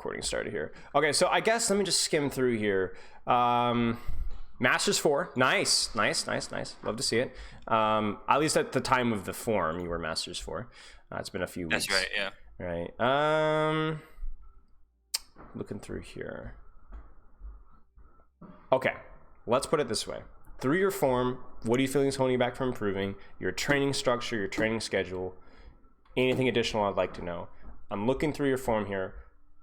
recording started here. Okay, so I guess let me just skim through here. Masters 4, nice. Love to see it. At least at the time of the form, you were Masters 4. It's been a few weeks. That's right, yeah. Right. Looking through here. Okay, let's put it this way. Through your form, what do you feel is holding you back from improving? Your training structure, your training schedule, anything additional I'd like to know. I'm looking through your form here.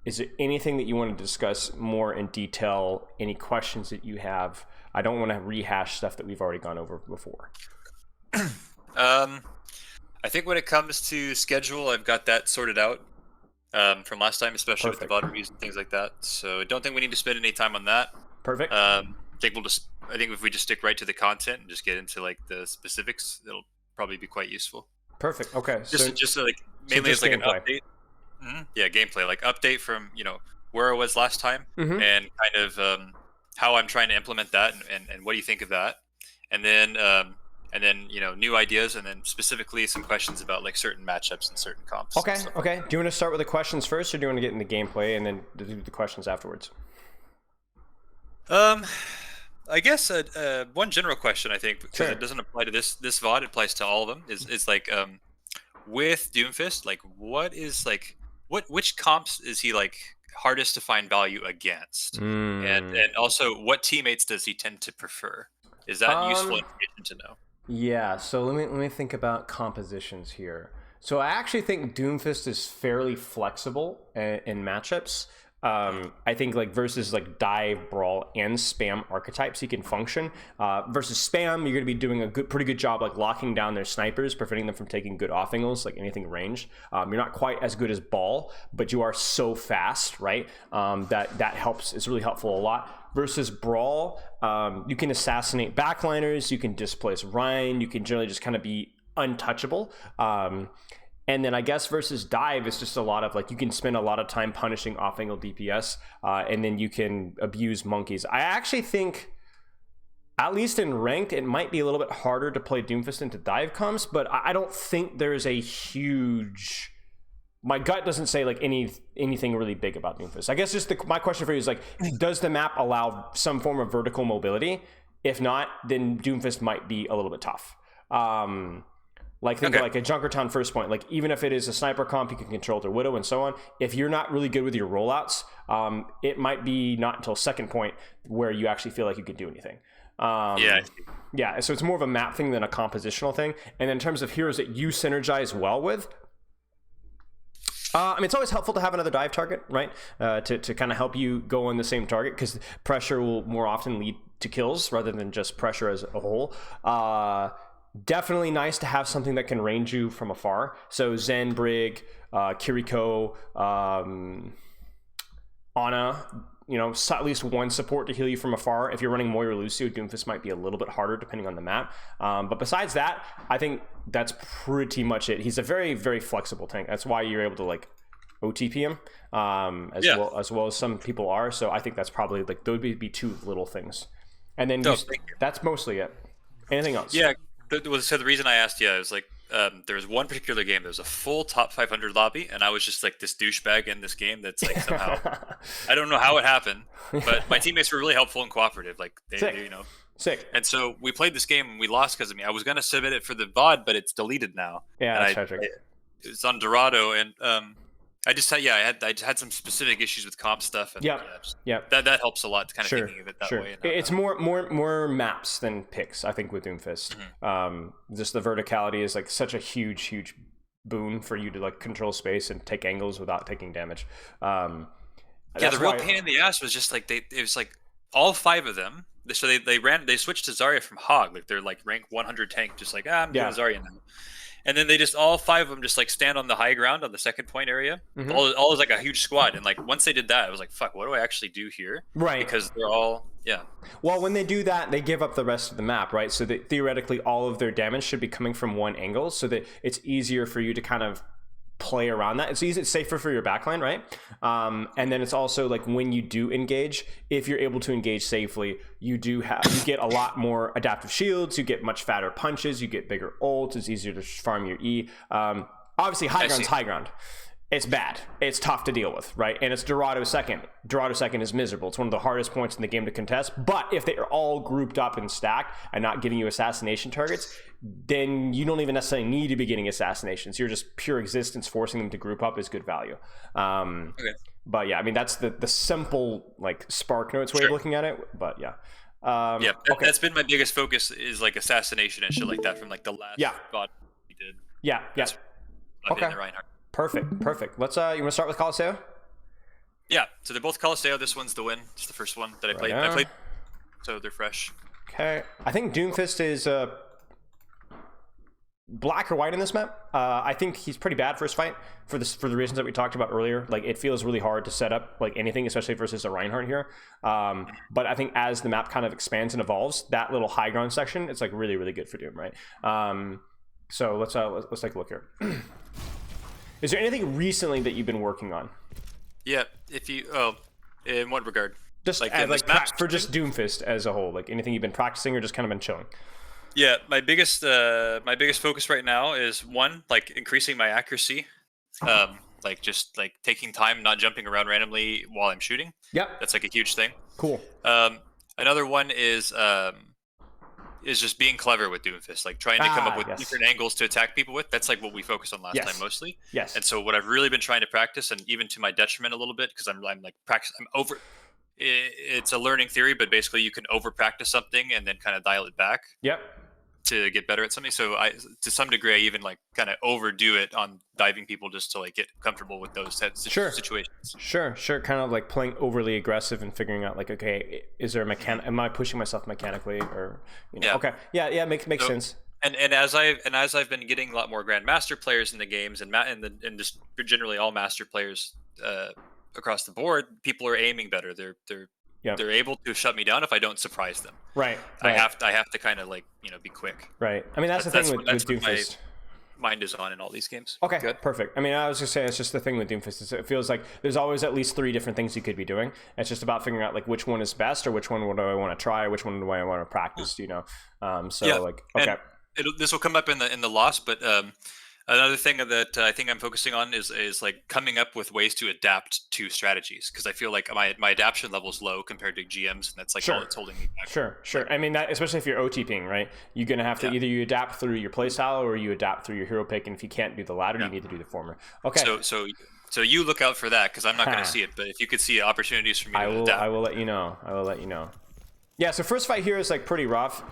Is there anything that you want to discuss more in detail? Any questions that you have? I don't want to rehash stuff that we've already gone over before. I think when it comes to schedule, I've got that sorted out from last time, especially Perfect. with the VOD reviews and things like that. So I don't think we need to spend any time on that. Perfect. I think if we just stick right to the content and just get into like the specifics, it'll probably be quite useful. Perfect. Okay. Just like mainly as like gameplay. an update. Yeah, gameplay, like update from where I was last time, and kind of how I'm trying to implement that, and what do you think of that, and then new ideas, and then specifically some questions about like certain matchups and certain comps. Okay. Do you want to start with the questions first, or do you want to get into gameplay and then do the questions afterwards? I guess one general question, I think, because it doesn't apply to this VOD, it applies to all of them. Is like with Doomfist, like which comps is he like hardest to find value against, and also what teammates does he tend to prefer? Is that useful information to know? Yeah, so let me think about compositions here. So I actually think Doomfist is fairly flexible in matchups. I think like versus like dive, brawl, and spam archetypes, he can function. Versus spam, you're going to be doing a pretty good job like locking down their snipers, preventing them from taking good off angles, like anything ranged. You're not quite as good as ball, but you are so fast, right? That helps. It's really helpful a lot. Versus brawl, you can assassinate backliners, you can displace Ryan, you can generally just kind of be untouchable. And then I guess versus dive, it's just a lot of like you can spend a lot of time punishing off-angle DPS, and then you can abuse monkeys. I actually think, at least in ranked, it might be a little bit harder to play Doomfist into dive comps, but I don't think there's a huge... My gut doesn't say like anything really big about Doomfist. I guess just my question for you is like, does the map allow some form of vertical mobility? If not, then Doomfist might be a little bit tough. Think of like a Junkertown first point. Like even if it is a sniper comp, you can control their Widow and so on. If you're not really good with your rollouts, it might be not until second point where you actually feel like you could do anything. Yeah. So it's more of a map thing than a compositional thing. And in terms of heroes that you synergize well with, it's always helpful to have another dive target, right? To kind of help you go on the same target, because pressure will more often lead to kills rather than just pressure as a whole. Definitely nice to have something that can range you from afar. So Zen, Brig, Kiriko, Ana, at least one support to heal you from afar. If you're running Moira Lucio, Doomfist might be a little bit harder depending on the map. But besides that, I think that's pretty much it. He's a very, very flexible tank. That's why you're able to like OTP him as well as some people are. So I think that's probably like those would be two little things. And then that's mostly it. Anything else? Yeah. So the reason I asked, it was like there was one particular game. There was a full top 500 lobby, and I was just like this douchebag in this game. That's like somehow I don't know how it happened, but my teammates were really helpful and cooperative. Like they Sick. And so we played this game and we lost because of me. I was gonna submit it for the VOD, but it's deleted now. Yeah, that's tragic. It's on Dorado, and I just had I had some specific issues with comp stuff. And, that helps a lot to kind of thinking of it that way. It's more maps than picks, I think, with Doomfist. Just the verticality is like such a huge boon for you to like control space and take angles without taking damage. The real pain in the ass was just like it was like all 5 of them. So they switched to Zarya from Hog. Like they're like rank 100 tank, just like I'm doing Zarya now. And then they just all 5 of them just like stand on the high ground on the second point area. All is like a huge squad. And like once they did that, I was like, fuck, what do I actually do here? Right. Because they're all Well, when they do that, they give up the rest of the map, right? So that theoretically all of their damage should be coming from one angle, so that it's easier for you to kind of play around that. It's safer for your backline, right? And then it's also like when you do engage, if you're able to engage safely, you get a lot more adaptive shields, you get much fatter punches, you get bigger ults, it's easier to farm your E. Obviously high ground's high ground. it's bad. It's tough to deal with, right? And it's Dorado second. Dorado second is miserable. It's one of the hardest points in the game to contest. But if they are all grouped up and stacked and not giving you assassination targets, then you don't even necessarily need to be getting assassinations. You're just pure existence forcing them to group up is good value. Okay. But yeah, I mean, that's the simple like Spark Notes way of looking at it. But yeah. That's been my biggest focus is like assassination and shit like that from like the last bot we did. Yeah. Okay. The Reinhardt. Perfect. Let's you want to start with Colosseo? Yeah, so they're both Colosseo. This one's the win. It's the first one that I played. I played, so they're fresh. Okay, I think Doomfist is black or white in this map. I think he's pretty bad first fight for the reasons that we talked about earlier. Like it feels really hard to set up like anything, especially versus a Reinhardt here. But I think as the map kind of expands and evolves, that little high ground section, it's like really really good for Doom, right? So let's take a look here. Is there anything recently that you've been working on? Yeah, in what regard? Just like for just Doomfist as a whole, like anything you've been practicing or just kind of been chilling? Yeah, my biggest focus right now is one, like increasing my accuracy, like just like taking time, not jumping around randomly while I'm shooting. Yep, that's like a huge thing. Cool. Another one is just being clever with Doomfist, like trying to come up with different angles to attack people with. That's like what we focused on last time mostly. Yes. And so what I've really been trying to practice, and even to my detriment a little bit, because I'm like over. It's a learning theory, but basically you can over practice something and then kind of dial it back. Yep. To get better at something. So to some degree, I even like kind of overdo it on diving people just to like get comfortable with those situations. Sure. Kind of like playing overly aggressive and figuring out like, okay, is there a am I pushing myself mechanically or, you know? Yeah. Okay. Yeah. Makes sense. And as I've been getting a lot more grandmaster players in the games and just generally all master players across the board, people are aiming better. They're able to shut me down if I don't surprise them. Right. I have to kind of like, be quick. Right. I mean, that's the thing with Doomfist. Mind is on in all these games. Okay, good. Perfect. I mean, I was just saying, it's just the thing with Doomfist is it feels like there's always at least 3 different things you could be doing. It's just about figuring out like which one is best or which one do I want to try, or which one do I want to practice, okay. This will come up in the loss, but another thing that I think I'm focusing on is like coming up with ways to adapt to strategies, because I feel like my adaptation level is low compared to GMs, and that's like all that's holding me back. Sure. I mean, that especially if you're OTPing, right? You're gonna have to either you adapt through your playstyle or you adapt through your hero pick, and if you can't do the latter, you need to do the former. Okay. So you look out for that, because I'm not gonna see it, but if you could see opportunities for me to adapt, I will let you know. Yeah. So first fight here is like pretty rough.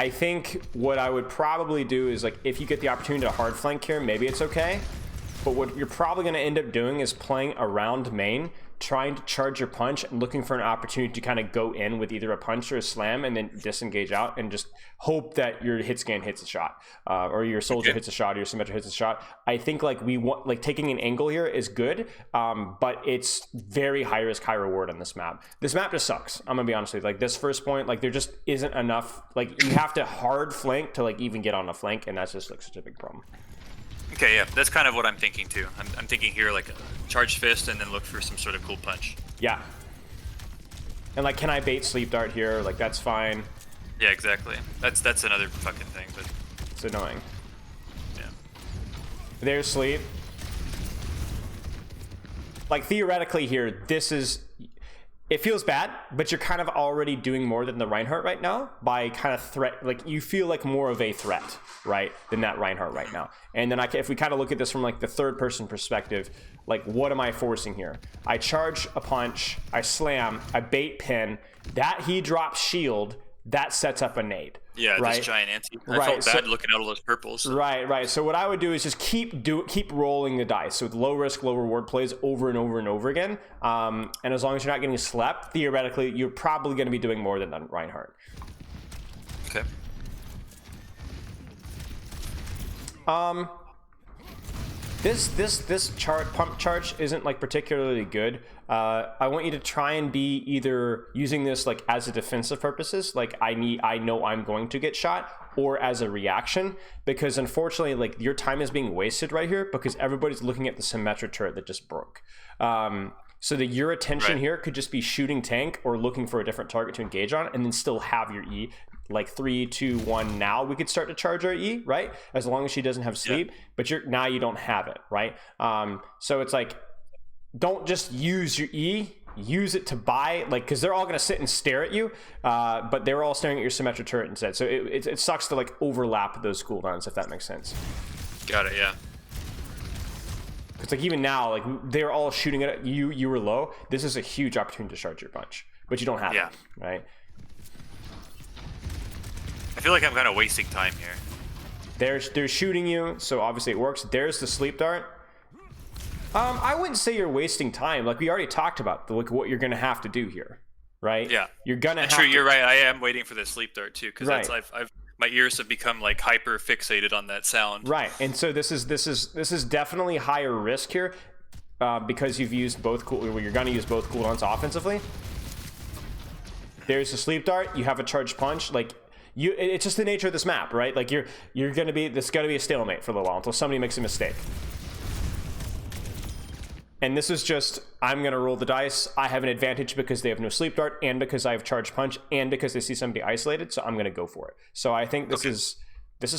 I think what I would probably do is like if you get the opportunity to hard flank here, maybe it's okay. But what you're probably going to end up doing is playing around main, trying to charge your punch and looking for an opportunity to kind of go in with either a punch or a slam and then disengage out and just hope that your hit scan hits a shot, or your soldier hits a shot, or your Symmetra hits a shot. I think like we want like taking an angle here is good, but it's very high risk, high reward on this map. This map just sucks. I'm gonna be honest with you. Like this first point, like there just isn't enough. Like you have to hard flank to like even get on a flank, and that's just like such a big problem. Okay, yeah, that's kind of what I'm thinking too. I'm thinking here like a charge fist and then look for some sort of cool punch. Yeah. And like, can I bait sleep dart here? Like that's fine. Yeah, exactly. That's another fucking thing, but it's annoying. Yeah. There's sleep. Like theoretically here, it feels bad, but you're kind of already doing more than the Reinhardt right now by kind of like you feel like more of a threat, right, than that Reinhardt right now. And then if we kind of look at this from like the third person perspective, like what am I forcing here? I charge a punch, I slam, I bait pin, that he drops shield, that sets up a nade. Yeah, right? This giant anti. I felt bad looking at all those purples. Right. So what I would do is just keep rolling the dice. So with low risk, low reward plays over and over and over again. And as long as you're not getting slept, theoretically, you're probably going to be doing more than Reinhardt. Okay. This pump charge isn't like particularly good. I want you to try and be either using this like as a defensive purposes, like I know I'm going to get shot, or as a reaction, because unfortunately like your time is being wasted right here because everybody's looking at the Symmetra turret that just broke. So that your attention here could just be shooting tank or looking for a different target to engage on, and then still have your E like 3, 2, 1, now we could start to charge our E, right? As long as she doesn't have sleep, but now you don't have it, right? So it's like, don't just use your E, use it to buy, like, because they're all going to sit and stare at you, but they're all staring at your symmetric turret instead. So it sucks to like overlap those cooldowns, if that makes sense. Got it, yeah. It's like even now, like they're all shooting at you, you were low. This is a huge opportunity to charge your punch, but you don't have it, right? I feel like I'm kind of wasting time here. They're shooting you, so obviously it works. There's the sleep dart. I wouldn't say you're wasting time. Like we already talked about, like what you're gonna have to do here, right? Yeah, you're gonna. True, you're right. I am waiting for the sleep dart too, because I've my ears have become like hyper fixated on that sound. Right, and so this is definitely higher risk here, because you've used both you're gonna use both cooldowns offensively. There's the sleep dart. You have a charged punch. Like it's just the nature of this map, right? Like you're gonna be this gonna be a stalemate for a little while until somebody makes a mistake. And this is just, I'm going to roll the dice. I have an advantage because they have no sleep dart and because I have charged punch and because they see somebody isolated. So I'm going to go for it. So I think this is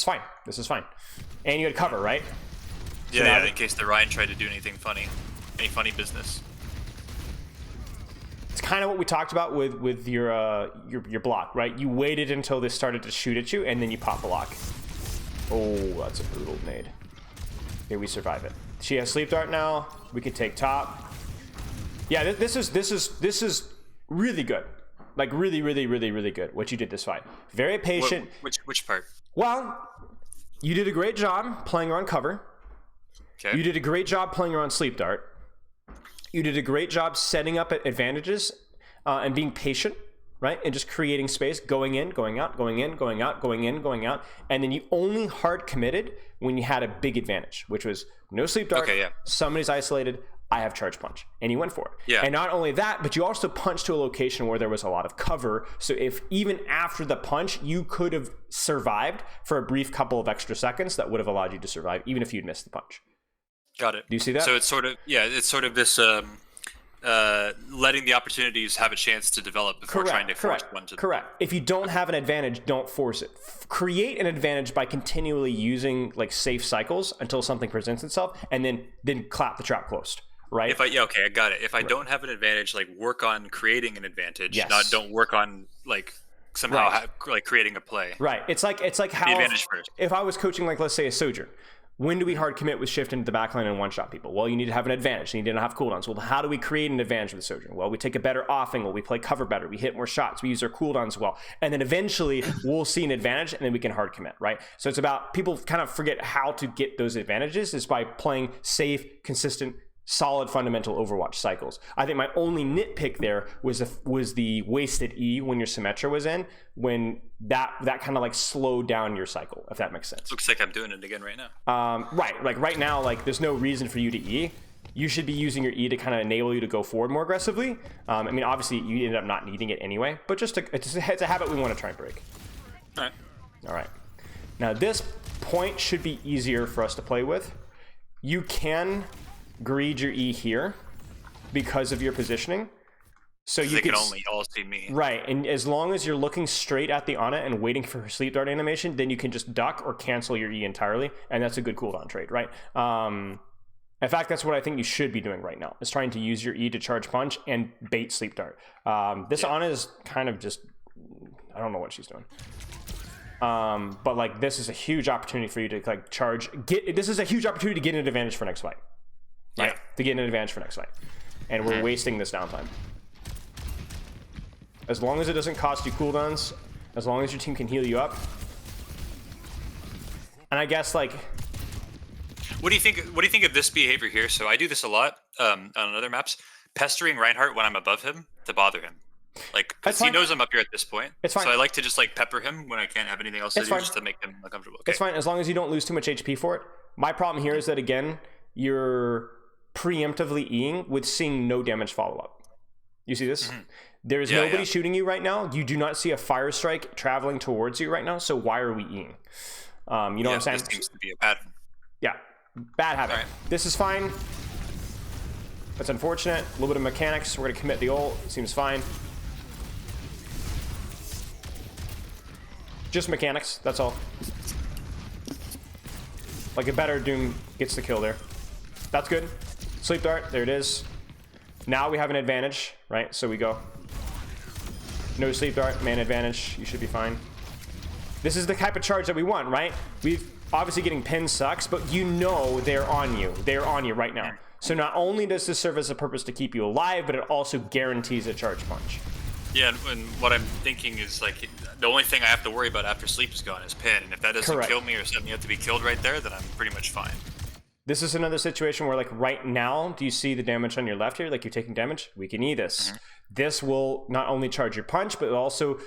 fine. This is fine. And you had cover, right? So yeah, in case the Ryan tried to do anything funny, any funny business. It's kind of what we talked about with your block, right? You waited until they started to shoot at you and then you pop block. Oh, that's a brutal nade. Here we survive it. She has sleep dart now. We could take top. Yeah, this is really good. Like really good. What you did this fight. Very patient. Which part? Well, you did a great job playing her on cover. Okay. You did a great job playing her on sleep dart. You did a great job setting up advantages and being patient, right? And just creating space, going in, going out, going in, going out, going in, going out. And then you only hard committed when you had a big advantage, which was no sleep dart, somebody's isolated, I have charge punch. And you went for it. Yeah. And not only that, but you also punched to a location where there was a lot of cover. So if even after the punch, you could have survived for a brief couple of extra seconds, that would have allowed you to survive, even if you'd missed the punch. Got it. Do you see that? So it's sort of this letting the opportunities have a chance to develop before trying to force one to. Correct. If you don't have an advantage, don't force it. Create an advantage by continually using like safe cycles until something presents itself, and then clap the trap closed. Right. I got it. If I don't have an advantage, like work on creating an advantage. Yes. Don't work on like somehow like creating a play. Right. It's like how the advantage first. If I was coaching, like let's say a Sojourn. When do we hard commit with shift into the backline and one-shot people? Well, you need to have an advantage. You need to have cooldowns. Well, how do we create an advantage with Sojourn? Well, we take a better off angle. We play cover better. We hit more shots. We use our cooldowns well. And then eventually we'll see an advantage and then we can hard commit, right? So it's about people kind of forget how to get those advantages is by playing safe, consistent, solid fundamental Overwatch cycles. I think my only nitpick there was the wasted E when your Symmetra was in, when that kind of like slowed down your cycle, if that makes sense. Looks like I'm doing it again right now. Right, like right now, like there's no reason for you to E. You should be using your E to kind of enable you to go forward more aggressively. I mean, obviously you ended up not needing it anyway, but just it's a habit we want to try and break. All right. Now this point should be easier for us to play with. You can greed your E here because of your positioning, so you can only all see me, right? And as long as you're looking straight at the Ana and waiting for her sleep dart animation, then you can just duck or cancel your E entirely, and that's a good cooldown trade, right? In fact, that's what I think you should be doing right now, is trying to use your E to charge punch and bait sleep dart. This Ana is kind of just, I don't know what she's doing. But like this is a huge opportunity for you to like charge. This is a huge opportunity to get an advantage for next fight. Right, to get an advantage for next fight, and we're wasting this downtime. As long as it doesn't cost you cooldowns, as long as your team can heal you up, and I guess like, what do you think of this behavior here? So I do this a lot on other maps, pestering Reinhardt when I'm above him to bother him, like because he knows I'm up here at this point. It's fine. So I like to just like pepper him when I can't have anything else to do, just to make him uncomfortable. Okay. It's fine as long as you don't lose too much HP for it. My problem here is that again, you're preemptively Eing with seeing no damage follow-up. You see this? There is nobody shooting you right now. You do not see a fire strike traveling towards you right now, so why are we Eing? You know what I'm saying? This seems to be a pattern. Yeah, bad habit. Right. This is fine. That's unfortunate. A little bit of mechanics. We're going to commit the ult. Seems fine. Just mechanics, that's all. Like a better Doom gets the kill there. That's good. Sleep dart, there it is. Now we have an advantage, right? So we go. No sleep dart, man advantage. You should be fine. This is the type of charge that we want, right? We've obviously getting pinned sucks, but you know they're on you. They're on you right now. So not only does this serve as a purpose to keep you alive, but it also guarantees a charge punch. Yeah, and what I'm thinking is like the only thing I have to worry about after sleep is gone is pin, and if that doesn't kill me or set me up to be killed right there, then I'm pretty much fine. This is another situation where, like, right now, do you see the damage on your left here? Like, you're taking damage? We can E this. This will not only charge your punch, but it'll also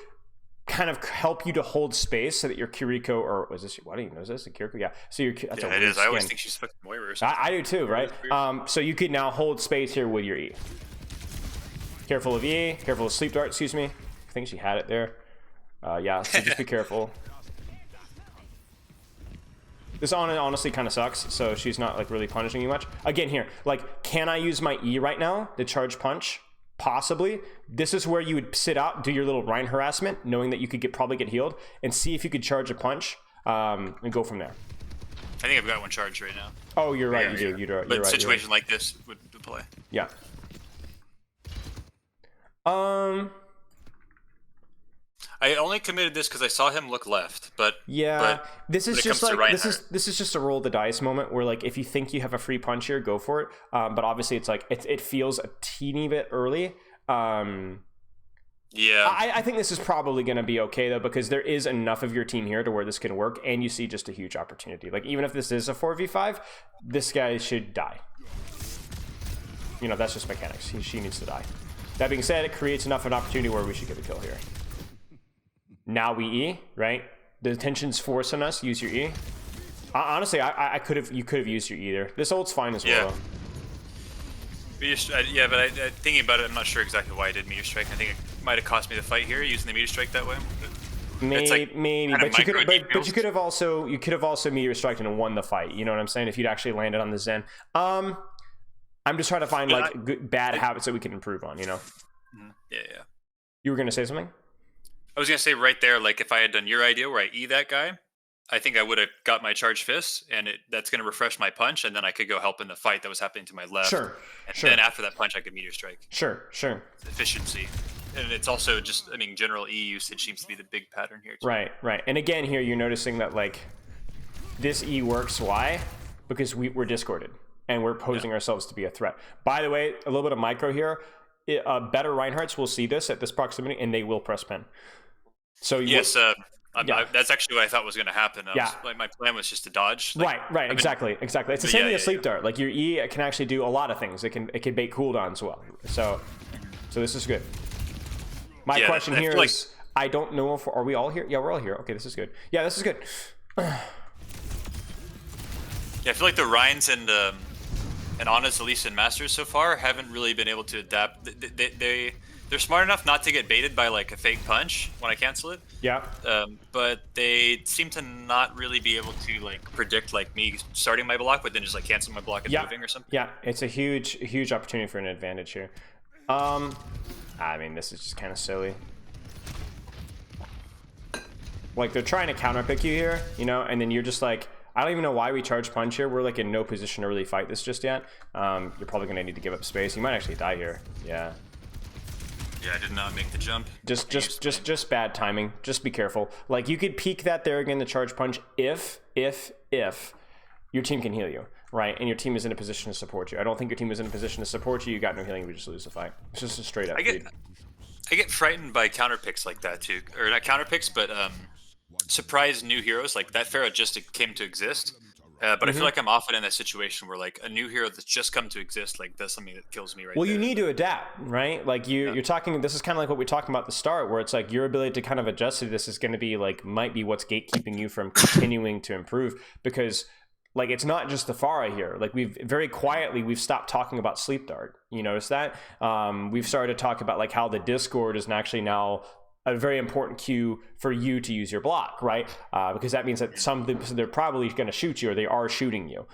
kind of help you to hold space so that your Kiriko, or was this, what do you know, is this a Kiriko? Yeah. So your, that's it is. I always think she's fucking Moira or something. I do too, right? So you could now hold space here with your E. Careful of E, careful of sleep dart, excuse me. I think she had it there. Yeah, so just be careful. This honestly kind of sucks, so she's not like really punishing you much. Again here, like, can I use my E right now to charge punch? Possibly. This is where you would sit out, do your little Rhine harassment, knowing that you could probably get healed, and see if you could charge a punch, and go from there. I think I've got one charged right now. Oh, you're right, you do. You're right. But a situation like this would play. Yeah. I only committed this because I saw him look left, but yeah, this is just like this is just a roll the dice moment where, like, if you think you have a free punch here, go for it. But obviously, it's like it feels a teeny bit early. Yeah, I think this is probably going to be okay though, because there is enough of your team here to where this can work, and you see just a huge opportunity. Like, even if this is a 4v5, this guy should die. You know, that's just mechanics. She needs to die. That being said, it creates enough of an opportunity where we should get a kill here. Now we E, right? The tension's forcing us. Use your E. Honestly, you could have used your E there. This ult's fine as well. Yeah, but thinking about it, I'm not sure exactly why I did meteor strike. I think it might have cost me the fight here using the meteor strike that way. Maybe, but you could have also meteor striked and won the fight. You know what I'm saying? If you'd actually landed on the Zen. I'm just trying to find like bad habits that we can improve on. You know? Yeah. You were gonna say something? I was gonna say right there, like if I had done your idea where I E that guy, I think I would have got my charged fist, and that's gonna refresh my punch, and then I could go help in the fight that was happening to my left. Sure. Then after that punch, I could meteor strike. Sure. Efficiency, and it's also just, I mean, general E usage seems to be the big pattern here too. Right. And again, here you're noticing that like this E works. Why? Because we're discorded and we're posing ourselves to be a threat. By the way, a little bit of micro here. Better Reinhardts will see this at this proximity, and they will press pin. So yes, that's actually what I thought was going to happen. My plan was just to dodge. Right. Exactly. It's the same thing as sleep dart. Like, your E can actually do a lot of things. It can bait cooldowns well. So this is good. My question here is, I don't know if are we all here? Yeah, we're all here. Okay, this is good. Yeah, this is good. Yeah, I feel like the Rhines and Anna's, at least in Masters so far, haven't really been able to adapt. They're smart enough not to get baited by like a fake punch when I cancel it. Yeah. But they seem to not really be able to like predict like me starting my block, but then just like cancel my block and moving or something. Yeah, it's a huge opportunity for an advantage here. I mean, this is just kind of silly. Like, they're trying to counterpick you here, you know, and then you're just like, I don't even know why we charge punch here. We're like in no position to really fight this just yet. You're probably gonna need to give up space. You might actually die here. Yeah. Yeah, I did not make the jump. Just bad timing. Just be careful. Like, you could peek that there again, the charge punch, if your team can heal you, right? And your team is in a position to support you. I don't think your team is in a position to support you. You got no healing. We just lose the fight. It's just a straight up. I get frightened by counter picks like that too, or not counter picks, but surprise new heroes like that. Pharaoh just came to exist. But I feel like I'm often in that situation where like a new hero that's just come to exist, like that's something that kills me right Well, there. you need to adapt, right? Like you're talking, this is kind of like what we talked about at the start, where it's like your ability to kind of adjust to this is going to be like, might be what's gatekeeping you from continuing to improve, because like, it's not just the Pharah here. Like, we've very quietly, we've stopped talking about sleep dart. You notice that? We've started to talk about like how the Discord is actually now a very important cue for you to use your block, right? Because that means that they're probably going to shoot you, or they are shooting you.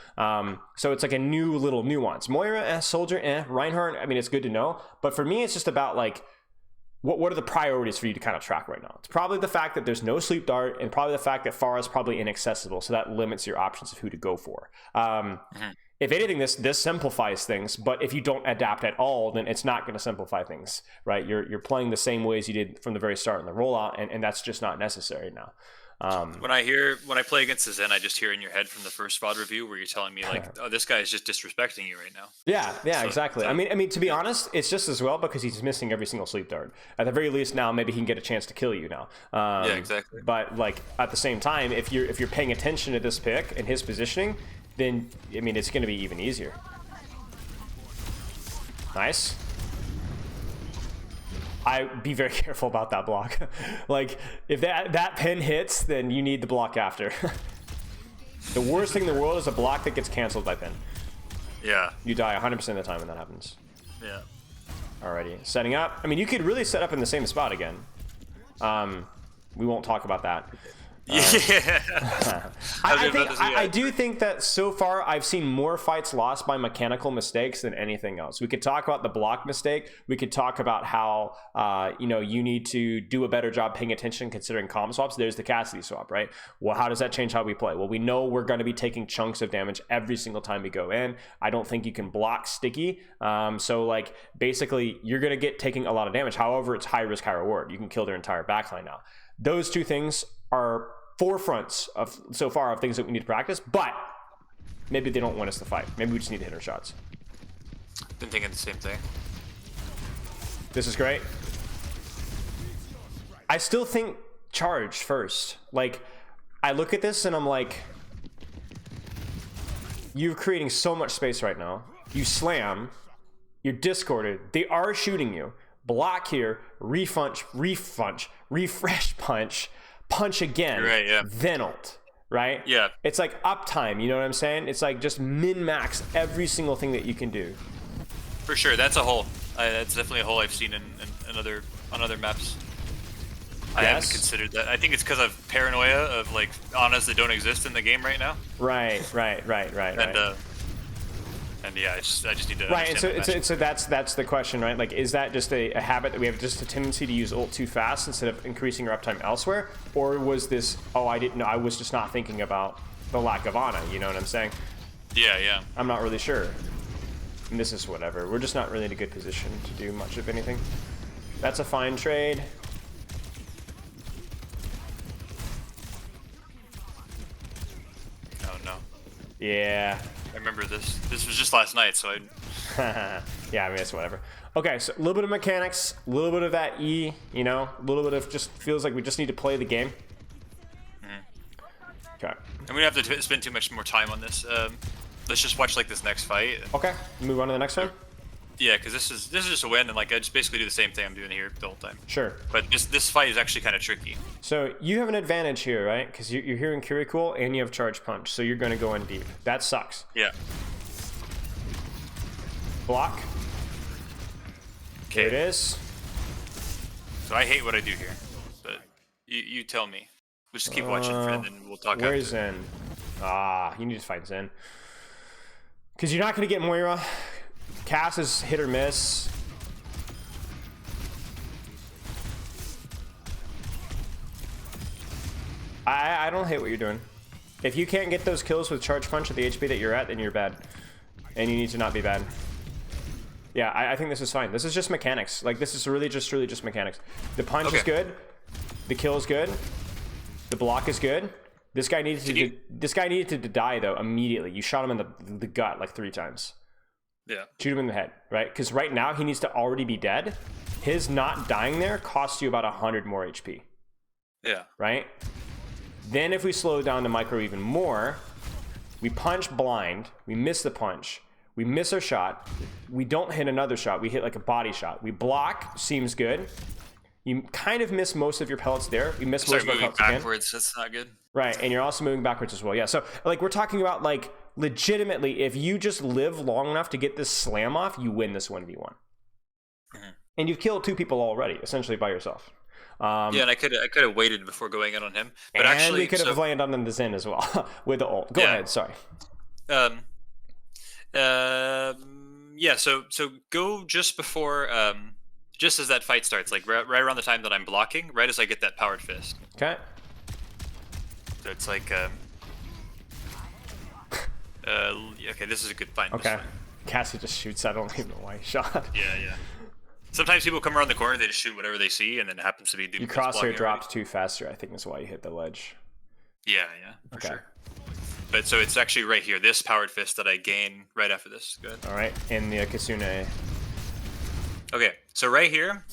So it's like a new little nuance. Moira, Soldier, Reinhardt, I mean, it's good to know. But for me, it's just about like, what are the priorities for you to kind of track right now? It's probably the fact that there's no sleep dart, and probably the fact that Pharah is probably inaccessible, so that limits your options of who to go for. If anything, this simplifies things, but if you don't adapt at all, then it's not going to simplify things, right? You're playing the same way as you did from the very start in the rollout, and that's just not necessary now. When I play against the Zen, I just hear in your head from the first VOD review where you're telling me like, oh, this guy is just disrespecting you right now. Yeah, exactly. I mean, to be honest, it's just as well because he's missing every single sleep dart. At the very least, now maybe he can get a chance to kill you now. Yeah, exactly. But like at the same time, if you're paying attention to this pick and his positioning, then I mean it's going to be even easier. Nice. I'd be very careful about that block. Like, if that pin hits, then you need the block after. The worst thing in the world is a block that gets canceled by pin. Yeah. You die 100% of the time when that happens. Yeah. Alrighty. Setting up. I mean, you could really set up in the same spot again. We won't talk about that. I do think that so far I've seen more fights lost by mechanical mistakes than anything else. We could talk about the block mistake. We could talk about how you need to do a better job paying attention considering comp swaps. There's the Cassidy swap, right? Well, how does that change how we play? Well, we know we're going to be taking chunks of damage every single time we go in. I don't think you can block sticky. So like basically you're going to get taking a lot of damage. However, it's high risk, high reward. You can kill their entire backline now. Those two things are forefronts of so far of things that we need to practice, but maybe they don't win us the fight. Maybe we just need to hit our shots. Been thinking the same thing. This is great. I still think charge first. Like, I look at this and I'm like, you're creating so much space right now. You slam, you're discorded, they are shooting you. Block here, refresh punch, punch again, right, yeah. Then ult, right? Yeah. It's like uptime, you know what I'm saying? It's like just min-max every single thing that you can do. For sure, that's a hole. That's definitely a hole I've seen on other maps. Yes. I haven't considered that. I think it's because of paranoia of like Anas that don't exist in the game right now. Right. And yeah, I just need to right, and so that's the question, right? Like, is that just a habit that we have just a tendency to use ult too fast instead of increasing our uptime elsewhere? Or was this, oh, I didn't know, I was just not thinking about the lack of Ana, you know what I'm saying? Yeah. I'm not really sure. And this is whatever. We're just not really in a good position to do much of anything. That's a fine trade. Oh, no. Yeah. I remember this. This was just last night, so I... Yeah, I mean, it's whatever. Okay, so a little bit of mechanics, a little bit of that E, you know, a little bit of just feels like we just need to play the game. Okay. And we don't have to spend too much more time on this. Let's just watch like this next fight. Okay, move on to the next one. Yeah, because this is just a win, and like I just basically do the same thing I'm doing here the whole time. Sure. But this fight is actually kind of tricky. So you have an advantage here, right? Because you're hearing Kirikul and you have Charge Punch, so you're going to go in deep. That sucks. Yeah. Block. Okay. There it is. So I hate what I do here, but you tell me. We'll just keep watching, and then we'll talk. Where's Zen? You need to fight Zen. Because you're not going to get Moira. Cass is hit or miss. I don't hate what you're doing. If you can't get those kills with Charge Punch at the HP that you're at, then you're bad. And you need to not be bad. Yeah, I think this is fine. This is just mechanics. Like, this is really just mechanics. The punch is good. The kill is good. The block is good. This guy needed to die, though, immediately. You shot him in the gut like 3 times. Yeah. Shoot him in the head, right? Because right now he needs to already be dead. His not dying there costs you about 100 more HP. Yeah. Right? Then if we slow down the micro even more, we punch blind, we miss the punch, we miss our shot, we don't hit another shot, we hit like a body shot. We block, seems good. You kind of miss most of your pellets there. We miss most of our pellets backwards, that's not good. Right, and you're also moving backwards as well. Yeah, so like we're talking about like legitimately, if you just live long enough to get this slam off, you win this 1v1. Mm-hmm. And you've killed 2 people already, essentially by yourself. Yeah, and I could have waited before going in on him. But and actually, we could have landed on the Zen as well with the ult. Go ahead, sorry. Yeah, so go just before just as that fight starts, like right around the time that I'm blocking, right as I get that powered fist. Okay. So it's like, okay, this is a good find. Okay. Cassie just shoots. I don't even know why he shot. Yeah. Sometimes people come around the corner, they just shoot whatever they see, and then it happens to be Doomfist. You crosshair dropped too faster. I think that's why you hit the ledge. Yeah, for sure. But so it's actually right here, this powered fist that I gain right after this. Good. All right, in the Kitsune. Okay, so right here,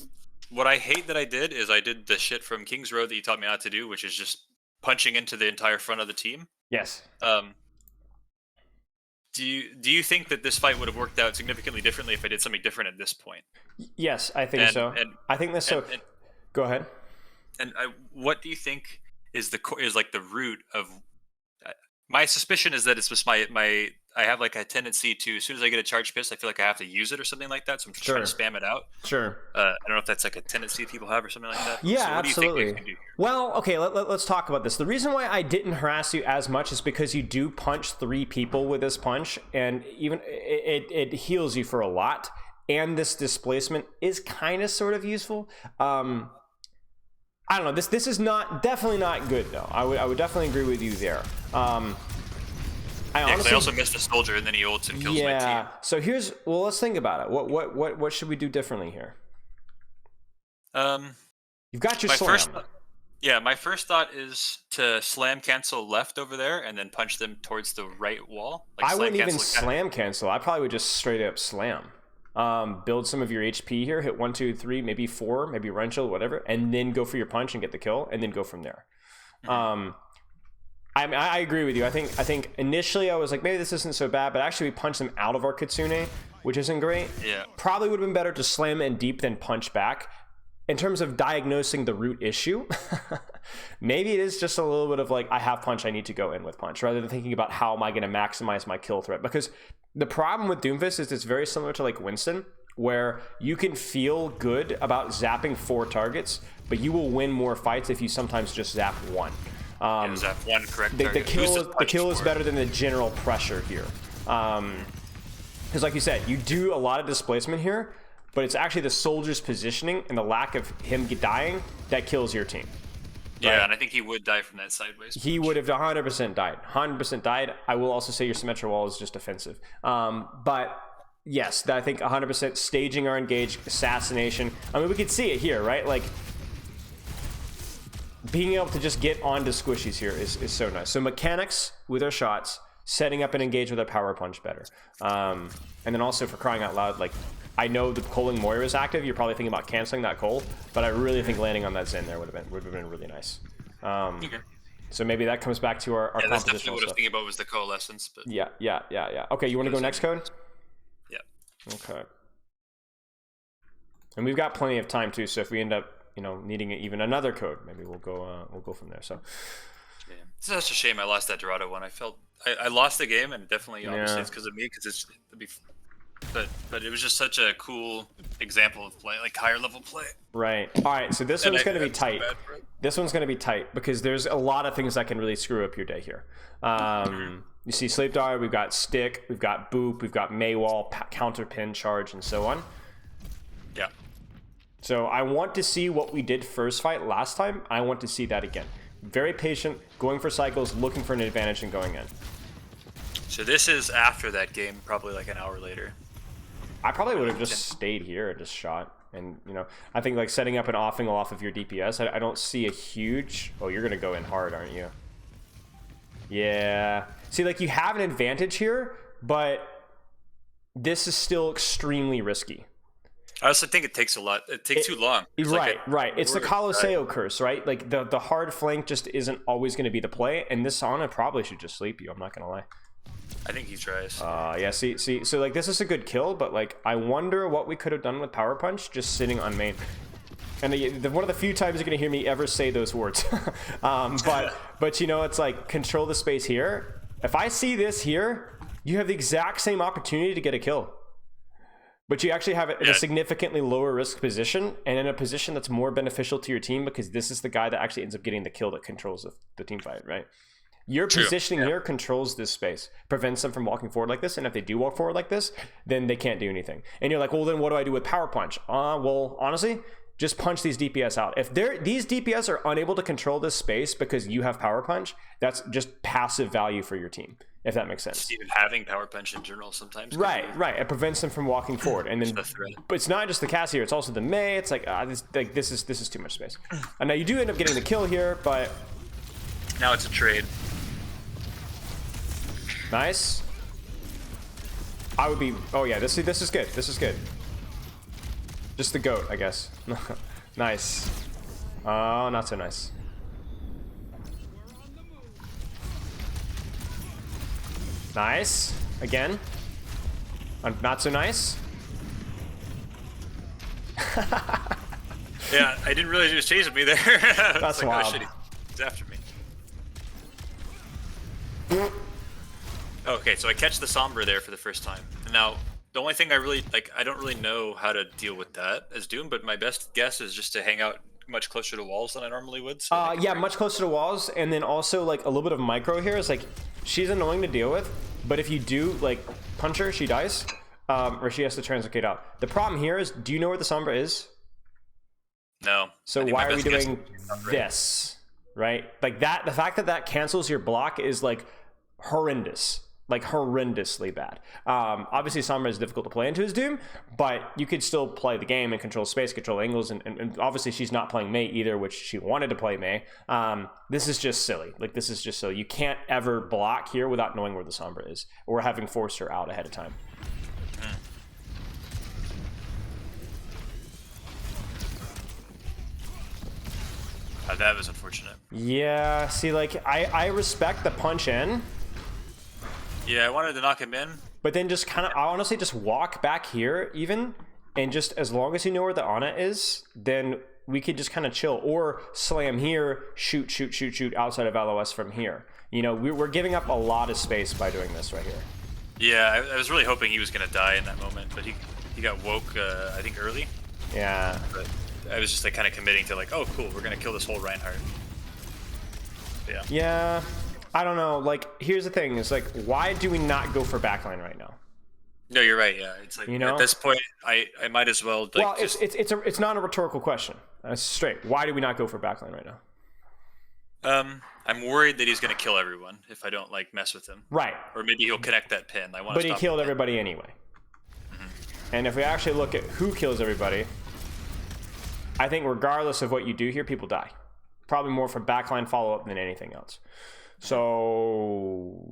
what I hate that I did is I did the shit from King's Road that you taught me not to do, which is just punching into the entire front of the team. Yes. Do you think that this fight would have worked out significantly differently if I did something different at this point? Yes, I think so. I think that's so. Go ahead. And what do you think is like the root of? My suspicion is that it's just my. I have like a tendency to, as soon as I get a charge pist, I feel like I have to use it or something like that. So I'm just trying to spam it out. Sure. I don't know if that's like a tendency people have or something like that. Yeah, so what absolutely. Do you think we can do here? Well, okay, let's talk about this. The reason why I didn't harass you as much is because you do punch 3 people with this punch, and even it heals you for a lot. And this displacement is kind of sort of useful. I don't know. This is definitely not good though. I would definitely agree with you there. I also missed a soldier and then he ults and kills my team. Yeah. So let's think about it. What should we do differently here? You've got your slam. My first thought is to slam cancel left over there and then punch them towards the right wall. Like I wouldn't even slam cancel. I probably would just straight up slam. Build some of your HP here, hit 1, 2, 3, maybe 4, maybe run shield, whatever, and then go for your punch and get the kill, and then go from there. I agree with you. I think initially I was like, maybe this isn't so bad, but actually we punched them out of our Kitsune, which isn't great. Yeah. Probably would have been better to slam in deep than punch back. In terms of diagnosing the root issue, maybe it is just a little bit of like, I have punch, I need to go in with punch, rather than thinking about how am I going to maximize my kill threat. Because the problem with Doomfist is it's very similar to like Winston, where you can feel good about zapping 4 targets, but you will win more fights if you sometimes just zap 1. Zap 1 correct the kill is better than the general pressure here. Because like you said, you do a lot of displacement here, but it's actually the soldier's positioning and the lack of him dying that kills your team. Yeah, right? And I think he would die from that sideways punch. He would have 100% died. 100% died. I will also say your Symmetra wall is just offensive. But yes, I think 100% staging our engage, assassination. I mean, we could see it here, right? Like, being able to just get onto squishies here is so nice. So mechanics with our shots, setting up and engage with our power punch better. And then also for crying out loud, like, I know the Coling Moira is active. You're probably thinking about canceling that Cole, but I really think landing on that Zen there would have been really nice. Okay. So maybe that comes back to our that's definitely compositional what I was stuff. thinking about was the coalescence. But Yeah. Okay, you want to go next code? Yeah. Okay. And we've got plenty of time too. So if we end up, needing even another code, maybe we'll go from there. So. Yeah. It's such a shame I lost that Dorado one. I lost the game, and definitely obviously it's because of me, because but it was just such a cool example of play, like higher level play. Right. All right. So this one's going to be tight. This one's going to be tight because there's a lot of things that can really screw up your day here. You see Sleep Dart, we've got Stick, we've got Boop, we've got Maywall, Counter Pin, Charge, and so on. Yeah. So I want to see what we did first fight last time. I want to see that again. Very patient, going for cycles, looking for an advantage, and going in. So this is after that game, probably like an hour later. I probably would have just stayed here and just shot. And, I think like setting up an offing off of your DPS, I don't see a huge... Oh, you're going to go in hard, aren't you? Yeah. See, like you have an advantage here, but this is still extremely risky. I also think it takes a lot. It takes too long. Right. It's the Colosseo curse, right? Like the hard flank just isn't always going to be the play. And this Ana probably should just sleep you. I'm not going to lie. I think he tries. Yeah, see, so like this is a good kill, but like I wonder what we could have done with Power Punch just sitting on main. And one of the few times you're gonna hear me ever say those words. But it's like control the space here. If I see this here, you have the exact same opportunity to get a kill. But you actually have it in a significantly lower risk position and in a position that's more beneficial to your team because this is the guy that actually ends up getting the kill that controls the team fight, right? Your positioning here controls this space, prevents them from walking forward like this, and if they do walk forward like this, then they can't do anything. And you're like, well, then what do I do with power punch? Well, honestly, just punch these DPS out. If these DPS are unable to control this space because you have power punch, that's just passive value for your team, if that makes sense. Just even having power punch in general sometimes. Right. It prevents them from walking forward, and then, but it's not just the Cassier, it's also the Mei. It's like, this is too much space. And now you do end up getting the kill here, but now it's a trade. Nice. I would be. Oh yeah, this is good. This is good. Just the goat, I guess. Nice. Oh, not so nice. Nice. Again. Not so nice. Yeah, I didn't realize he was chasing me there. That's like, wild. Oh, shit, he's after me. Okay, so I catch the Sombra there for the first time. And now, the only thing I don't really know how to deal with that as Doom, but my best guess is just to hang out much closer to walls than I normally would. So yeah, much closer to walls, and then also like a little bit of micro here is like, she's annoying to deal with, but if you do like punch her, she dies, or she has to translocate out. The problem here is, do you know where the Sombra is? No. So why are we doing this, right? Like that, the fact that that cancels your block is like horrendous. Like horrendously bad. Obviously Sombra is difficult to play into his Doom, but you could still play the game and control space, control angles, and obviously she's not playing Mei either, which she wanted to play Mei. This is just silly. Like, this is just silly. You can't ever block here without knowing where the Sombra is, or having forced her out ahead of time. That was unfortunate. Yeah, see, like, I respect the punch in. Yeah, I wanted to knock him in. But then just kind of, I honestly just walk back here even, and just as long as you know where the Ana is, then we could just kind of chill. Or slam here, shoot outside of LOS from here. You know, we're giving up a lot of space by doing this right here. Yeah, I was really hoping he was going to die in that moment, but he got woke, I think, early. Yeah. But I was just like kind of committing to like, oh, cool, we're going to kill this whole Reinhardt. Yeah. Yeah. I don't know, like, here's the thing, is like, why do we not go for backline right now? No, you're right, yeah. It's like, you know, at this point, I might as well, like, well, it's not a rhetorical question. It's straight. Why do we not go for backline right now? I'm worried that he's going to kill everyone if I don't, like, mess with him. Right. Or maybe he'll connect that pin. But he killed everybody anyway. And if we actually look at who kills everybody, I think regardless of what you do here, people die. Probably more for backline follow-up than anything else. So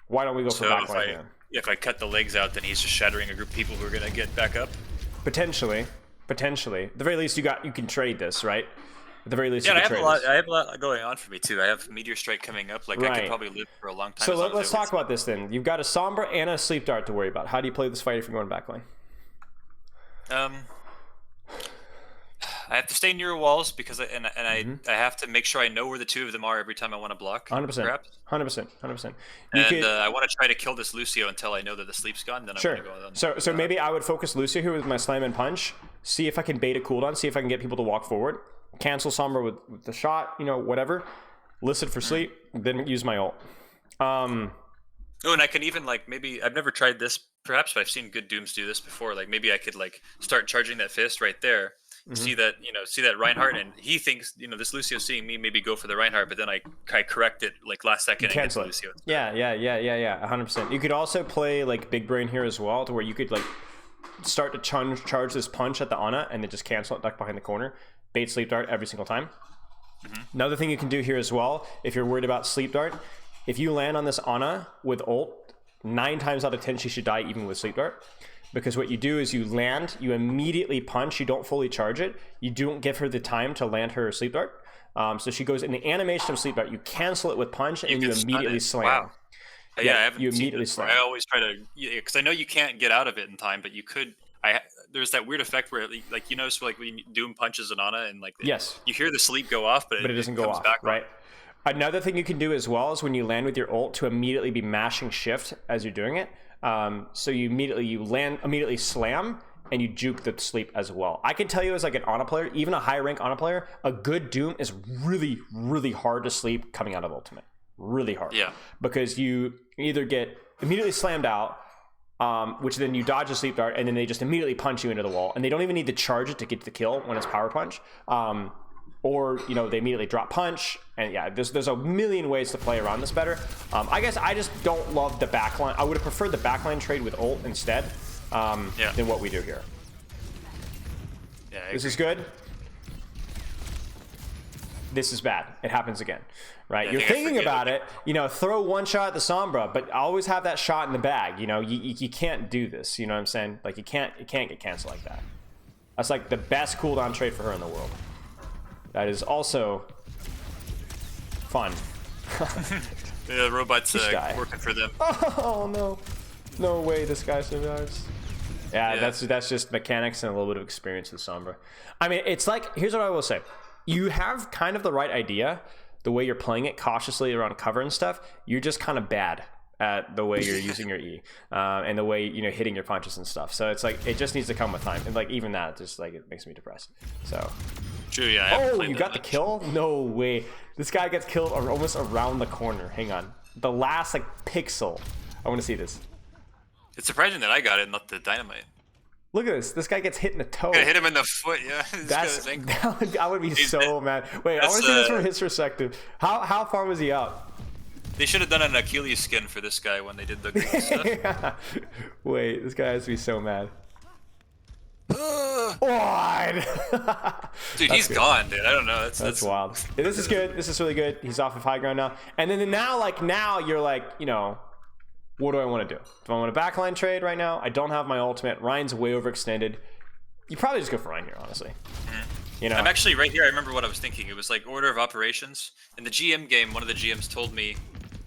why don't we go for backline here? If I cut the legs out, then he's just shattering a group of people who are going to get back up? Potentially. At the very least, you can trade this, right? At the very least, yeah, I have a lot going on for me, too. I have Meteor Strike coming up. Like, right. I could probably live for a long time. So let's talk about this, then. You've got a Sombra and a Sleep Dart to worry about. How do you play this fight if you're going backline? I have to stay near walls because I have to make sure I know where the two of them are every time I want to block. 100%. Perhaps. 100%. And I want to try to kill this Lucio until I know that the sleep's gone. Then sure. I'm going to go on. So maybe I would focus Lucio here with my slam and punch. See if I can bait a cooldown. See if I can get people to walk forward. Cancel Sombra with the shot. You know, whatever. List it for sleep. Then use my ult. Oh, and I can even like maybe I've never tried this. Perhaps, but I've seen good Dooms do this before. Like maybe I could like start charging that fist right there. See that Reinhardt, and he thinks this Lucio's seeing me maybe go for the Reinhardt, but then I correct it like last second and get the Lucio. Yeah, 100%. You could also play like Big Brain here as well, to where you could like start to charge this punch at the Ana and then just cancel it, duck behind the corner, bait Sleep Dart every single time. Another thing you can do here as well, if you're worried about Sleep Dart, if you land on this Ana with ult, 9 times out of 10 she should die even with Sleep Dart. Because what you do is you land, you immediately punch, you don't fully charge it, you don't give her the time to land her Sleep Dart. So she goes in the animation of Sleep Dart, you cancel it with punch, and you immediately slam. Wow. Yeah, I haven't you immediately slam. I always try to, because I know you can't get out of it in time, but you could. There's that weird effect where, like, so like when Doom punches an Ana, and like you hear the sleep go off, but it doesn't go off, back right? Another thing you can do as well is when you land with your ult to immediately be mashing shift as you're doing it. So you immediately slam, and you juke the sleep as well. I can tell you as like an Ana player, even a high rank Ana player, a good Doom is really, really hard to sleep coming out of ultimate. Really hard. Yeah. Because you either get immediately slammed out, which then you dodge a sleep dart, and then they just immediately punch you into the wall, and they don't even need to charge it to get the kill when it's power punch. Or, you know, they immediately drop punch, and yeah, there's a million ways to play around this better. I guess I just don't love the backline. I would have preferred the backline trade with ult instead than what we do here. Yeah, this is good. This is bad. It happens again, right? Yeah, you're thinking about it, you know, throw one shot at the Sombra, but always have that shot in the bag. You know, you can't do this. You know what I'm saying? Like, it can't get canceled like that. That's like the best cooldown trade for her in the world. That is also fun. Yeah, the robot's working for them. Oh no, no way this guy survives. Yeah, that's just mechanics and a little bit of experience with Sombra. I mean, it's like, here's what I will say. You have kind of the right idea, the way you're playing it cautiously around cover and stuff. You're just kind of bad at the way you're using your E and the way, you know, hitting your punches and stuff. So it's like, it just needs to come with time. And like, even that, just like, it makes me depressed. So. True, yeah. Oh, you got the kill? No way. This guy gets killed almost around the corner. Hang on. The last like pixel. I want to see this. It's surprising that I got it, not the dynamite. Look at this. This guy gets hit in the toe. I hit him in the foot, yeah. I would be so mad. Wait, I want to see this from his perspective. How far was he out? They should have done an Achilles skin for this guy when they did the green stuff. Yeah. Wait, this guy has to be so mad. What? Dude, he's gone, dude. I don't know. That's wild. Yeah, this is good. This is really good. He's off of high ground now. And then now you're like, you know, what do I want to do? Do I want a backline trade right now? I don't have my ultimate. Ryan's way overextended. You probably just go for Ryan here, honestly. You know, I'm actually right here. I remember what I was thinking. It was like order of operations. In the GM game, one of the GMs told me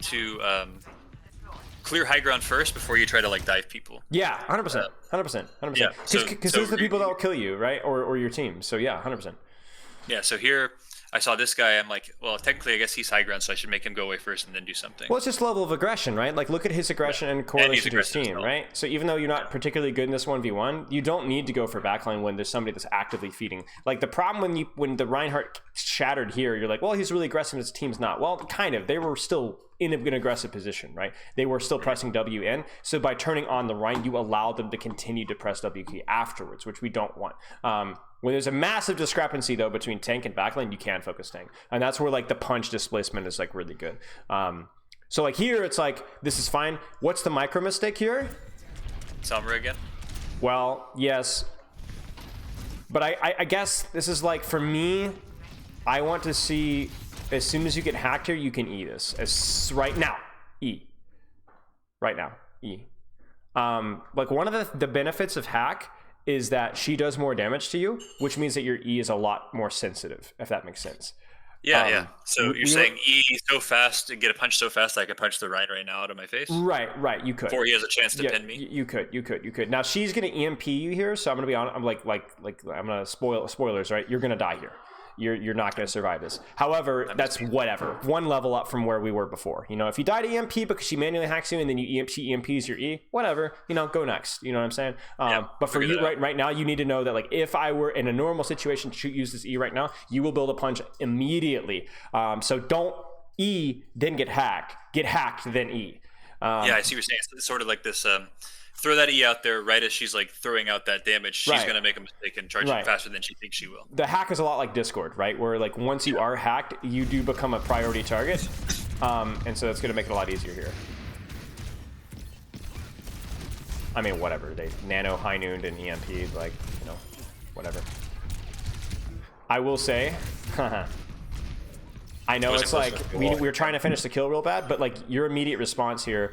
to clear high ground first before you try to like dive people. Yeah, 100%. 100%. 100%. Yeah, because those are the people that will kill you, right? Or your team. So yeah, 100%. Yeah, so here I saw this guy. I'm like, well, technically, I guess he's high ground, so I should make him go away first and then do something. Well, it's just level of aggression, right? Like, look at his aggression and correlation to his team, right? So even though you're not particularly good in this 1v1, you don't need to go for backline when there's somebody that's actively feeding. Like, the problem when the Reinhardt shattered here, you're like, well, he's really aggressive, his team's not. Well, kind of. They were still in an aggressive position, right? They were still pressing W in. So by turning on the Rein, you allow them to continue to press W key afterwards, which we don't want. When there's a massive discrepancy though between tank and backline, you can focus tank, and that's where like the punch displacement is like really good. So like here, it's like this is fine. What's the micro mistake here? Sombra again. Well, yes, but I guess this is like, for me, I want to see as soon as you get hacked here, you can E this as right now. E. Right now. E. Like one of the benefits of hack is that she does more damage to you, which means that your E is a lot more sensitive, if that makes sense. Yeah, yeah. So you're saying E so fast and get a punch so fast I can punch the Ryan right now out of my face? Right, you could. Before he has a chance to pin me? You could. Now she's gonna EMP you here, so I'm gonna be on. I'm like I'm gonna spoilers, right? You're gonna die here. You're not going to survive this. However, that's whatever. One level up from where we were before. You know, if you die to EMP because she manually hacks you and then she EMPs your E, whatever, you know, go next. You know what I'm saying? But for you right now, you need to know that like if I were in a normal situation to use this E right now, you will build a punch immediately. So don't E, then get hacked. Get hacked, then E. Yeah, I see what you're saying. It's sort of like this... throw that E out there right as she's like throwing out that damage. She's going to make a mistake and charge it faster than she thinks she will. The hack is a lot like Discord, right? Where like once you are hacked, you do become a priority target. And so that's going to make it a lot easier here. I mean, whatever. They nano, high nooned, and EMP, like, you know, whatever. I will say, I know it's like we're trying to finish the kill real bad, but like your immediate response here,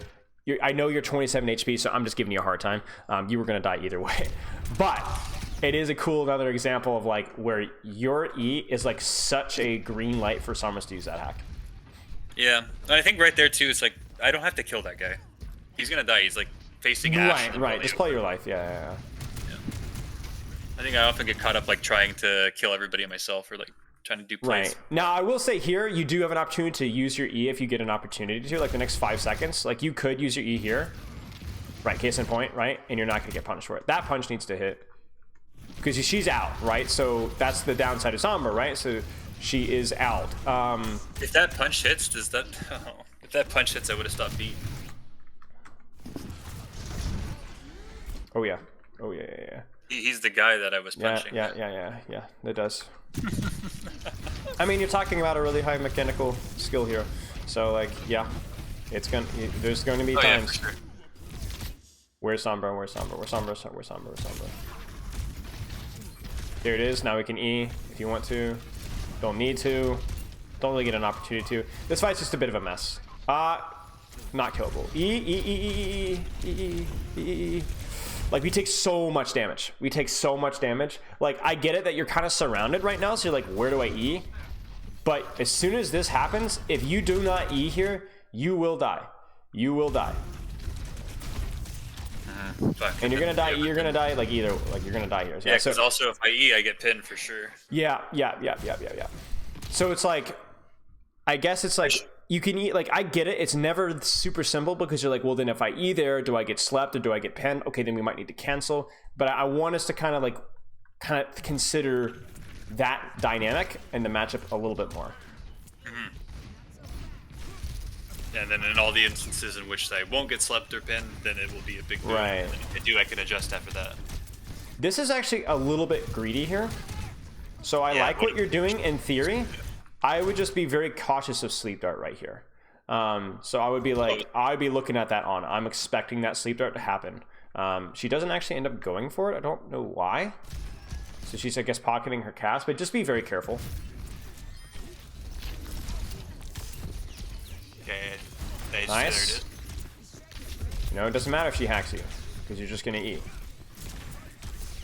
I know you're 27 HP, so I'm just giving you a hard time. You were going to die either way. But it is a cool another example of like where your E is like such a green light for Sombra to use that hack. Yeah, and I think right there too, it's like, I don't have to kill that guy. He's going to die. He's like facing Ash. Right. Just play your life. Yeah. I think I often get caught up like trying to kill everybody myself or like trying to do plays. Right. Now, I will say here, you do have an opportunity to use your E if you get an opportunity to, like the next 5 seconds. Like you could use your E here. Right, case in point, right? And you're not going to get punished for it. That punch needs to hit. because she's out, right? So that's the downside of Sombra, right? So she is out. If that punch hits, does that? If that punch hits, I would have stopped beat. Oh yeah. Oh yeah, yeah, yeah. He's the guy that I was punching. Yeah. It does. I mean, you're talking about a really high mechanical skill here, so like, yeah, it's gonna. There's going to be times. Yeah, for sure. Where's Sombra? Where's Sombra? Where's Sombra? Where's Sombra? Where's Sombra? There it is. Now we can E if you want to. Don't need to. Don't really get an opportunity to. This fight's just a bit of a mess. Not killable. E. Like, we take so much damage. We take so much damage. Like, I get it that you're kind of surrounded right now, so you're like, where do I E? But as soon as this happens, if you do not E here, you will die. You will die. And you're gonna die. You're gonna die like either. Like, you're gonna die here. Yeah, because also if I E, I get pinned for sure. Yeah. So it's like, I guess it's like, you can eat, like, I get it. It's never super simple because you're like, well, then if I E there, do I get slept or do I get pinned? Okay, then we might need to cancel. But I want us to kind of consider that dynamic and the matchup a little bit more. And then in all the instances in which I won't get slept or pinned, then it will be a big boom. Right. And then if I do, I can adjust after that. This is actually a little bit greedy here. So I like what you're doing in theory. I would just be very cautious of sleep dart right here. So I would be like, I'd be looking at that on. I'm expecting that sleep dart to happen. She doesn't actually end up going for it. I don't know why. So she's, I guess, pocketing her cast, but just be very careful. Okay, Nice. There it is. You know, it doesn't matter if she hacks you, because you're just gonna eat.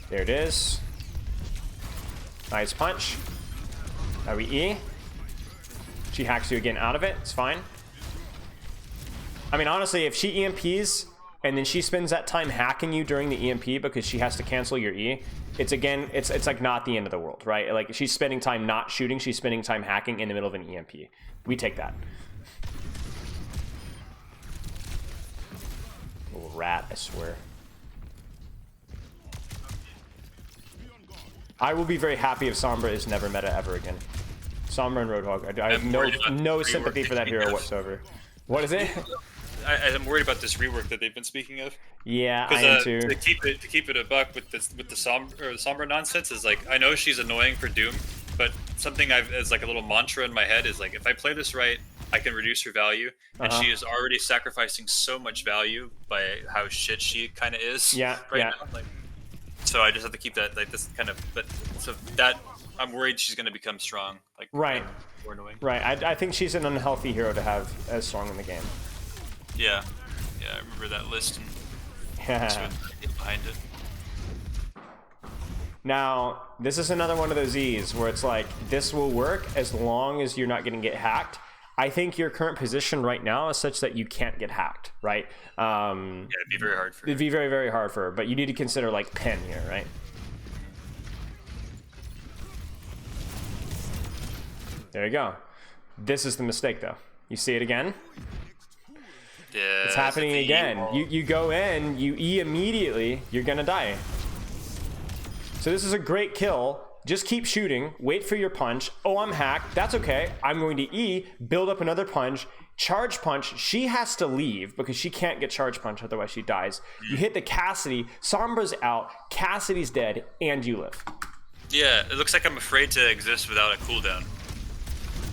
There it is. Nice punch. Now we E. She hacks you again out of it. It's fine. I mean, honestly, if she EMPs and then she spends that time hacking you during the EMP because she has to cancel your E, it's like not the end of the world, right? Like, she's spending time not shooting, she's spending time hacking in the middle of an EMP. We take that. Little rat, I swear. I will be very happy if Sombra is never meta ever again. Sombra and Roadhog. I have no sympathy for that hero whatsoever. What is it? I'm worried about this rework that they've been speaking of. Yeah, I am too. To keep it a buck with the Sombra nonsense is like, I know she's annoying for Doom, but something as like a little mantra in my head is like, if I play this right, I can reduce her value, and she is already sacrificing so much value by how shit she kind of is. Yeah, now. Like, so I just have to keep that, like, this kind of, but so that I'm worried she's going to become strong. Like, right. More annoying. Right. I think she's an unhealthy hero to have as strong in the game. Yeah. Yeah, I remember that list and behind it. Now, this is another one of those E's where it's like, this will work as long as you're not going to get hacked. I think your current position right now is such that you can't get hacked, right? Yeah, it'd be very hard for her. It'd be very, very hard for her, but you need to consider, like, pen here, right? There you go. This is the mistake, though. You see it again? Yeah, it's happening again. You go in, you E immediately, you're gonna die. So this is a great kill. Just keep shooting, wait for your punch. Oh, I'm hacked. That's okay. I'm going to E, build up another punch, charge punch. She has to leave because she can't get charge punch, otherwise she dies. You hit the Cassidy, Sombra's out, Cassidy's dead, and you live. Yeah, it looks like I'm afraid to exist without a cooldown.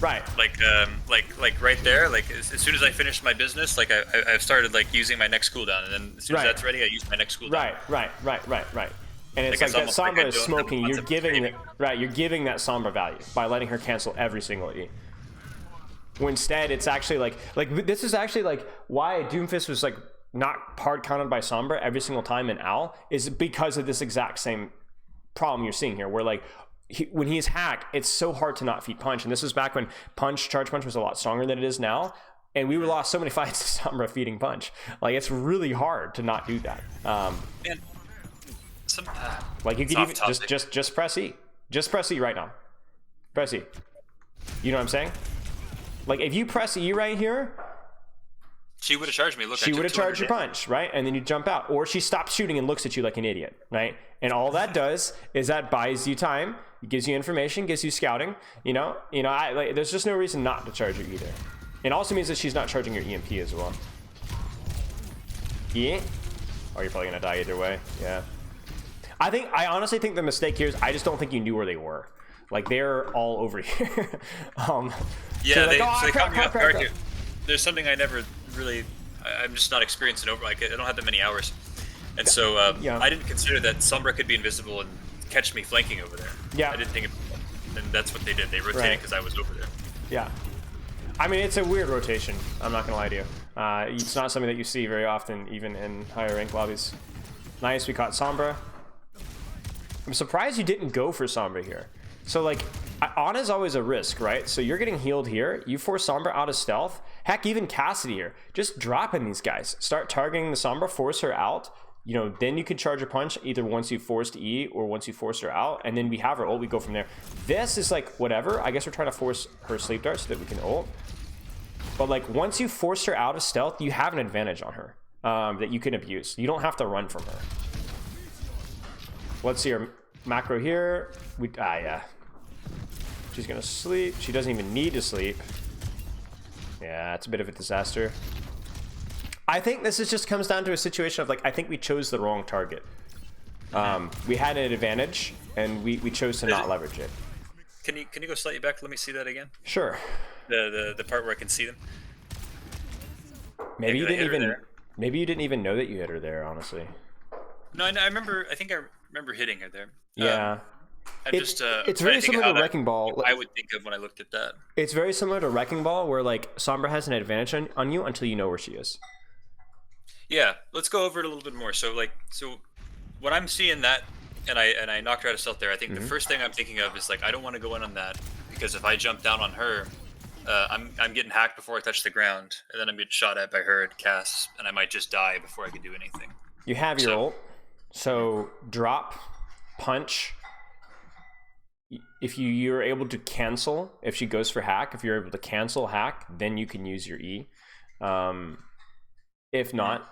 Right. Like right there, like as soon as I finish my business, like I've started like using my next cooldown, and then as soon as that's ready, I use my next cooldown. Right. And it's like that Sombra is smoking. You're giving that Sombra value by letting her cancel every single E. When instead, it's actually like this is actually like why Doomfist was like not hard counted by Sombra every single time in Owl is because of this exact same problem you're seeing here, where like when he's hacked, it's so hard to not feed punch. And this was back when charge punch was a lot stronger than it is now. And we lost so many fights to Sombra feeding punch. Like, it's really hard to not do that. Like, you could even just press E. Just press E right now. Press E. You know what I'm saying? Like, if you press E right here, She would have charged me. Look, she would have charged your punch, right? And then you jump out. Or she stops shooting and looks at you like an idiot, right? And all that does is that buys you time. It gives you information, gives you scouting. There's just no reason not to charge her either. It also means that she's not charging your EMP as well. Yeah. Oh, you're probably gonna die either way. Yeah. I honestly think the mistake here is I just don't think you knew where they were. Like, they're all over here. Yeah, they caught me off guard here. There's something I never really. I'm just not experienced in over. Like, I don't have that many hours, and so I didn't consider that Sombra could be invisible and catch me flanking over there. Yeah. I didn't think, and that's what they did. They rotated because I was over there. Yeah. I mean, it's a weird rotation. I'm not gonna lie to you. It's not something that you see very often, even in higher rank lobbies. Nice, we caught Sombra. I'm surprised you didn't go for Sombra here. So, like, Ana's always a risk, right? So you're getting healed here. You force Sombra out of stealth. Heck, even Cassidy here. Just dropping these guys. Start targeting the Sombra, force her out. Then you can charge a punch either once you forced E or once you force her out. And then we have her ult. We go from there. This is like, whatever. I guess we're trying to force her sleep dart so that we can ult. But, like, once you force her out of stealth, you have an advantage on her that you can abuse. You don't have to run from her. Let's see her macro here. Yeah. She's gonna sleep. She doesn't even need to sleep. Yeah, it's a bit of a disaster. I think this just comes down to a situation of, like, I think we chose the wrong target. We had an advantage, and we chose to not leverage it. Can you go slightly back? Let me see that again. Sure. The part where I can see them. Maybe you didn't even know that you hit her there, honestly. No, I remember. I think I remember hitting her there. Yeah. It's very similar to Wrecking Ball. I would think of when I looked at that. It's very similar to Wrecking Ball, where, like, Sombra has an advantage on you until you know where she is. Yeah, let's go over it a little bit more. So when I'm seeing that, and I knocked her out of stealth there, I think the first thing I'm thinking of is, like, I don't want to go in on that, because if I jump down on her, I'm getting hacked before I touch the ground, and then I'm getting shot at by her and Cass, and I might just die before I can do anything. You have your ult, so drop, punch. If you're able to cancel, if she goes for hack, if you're able to cancel hack, then you can use your E. If not,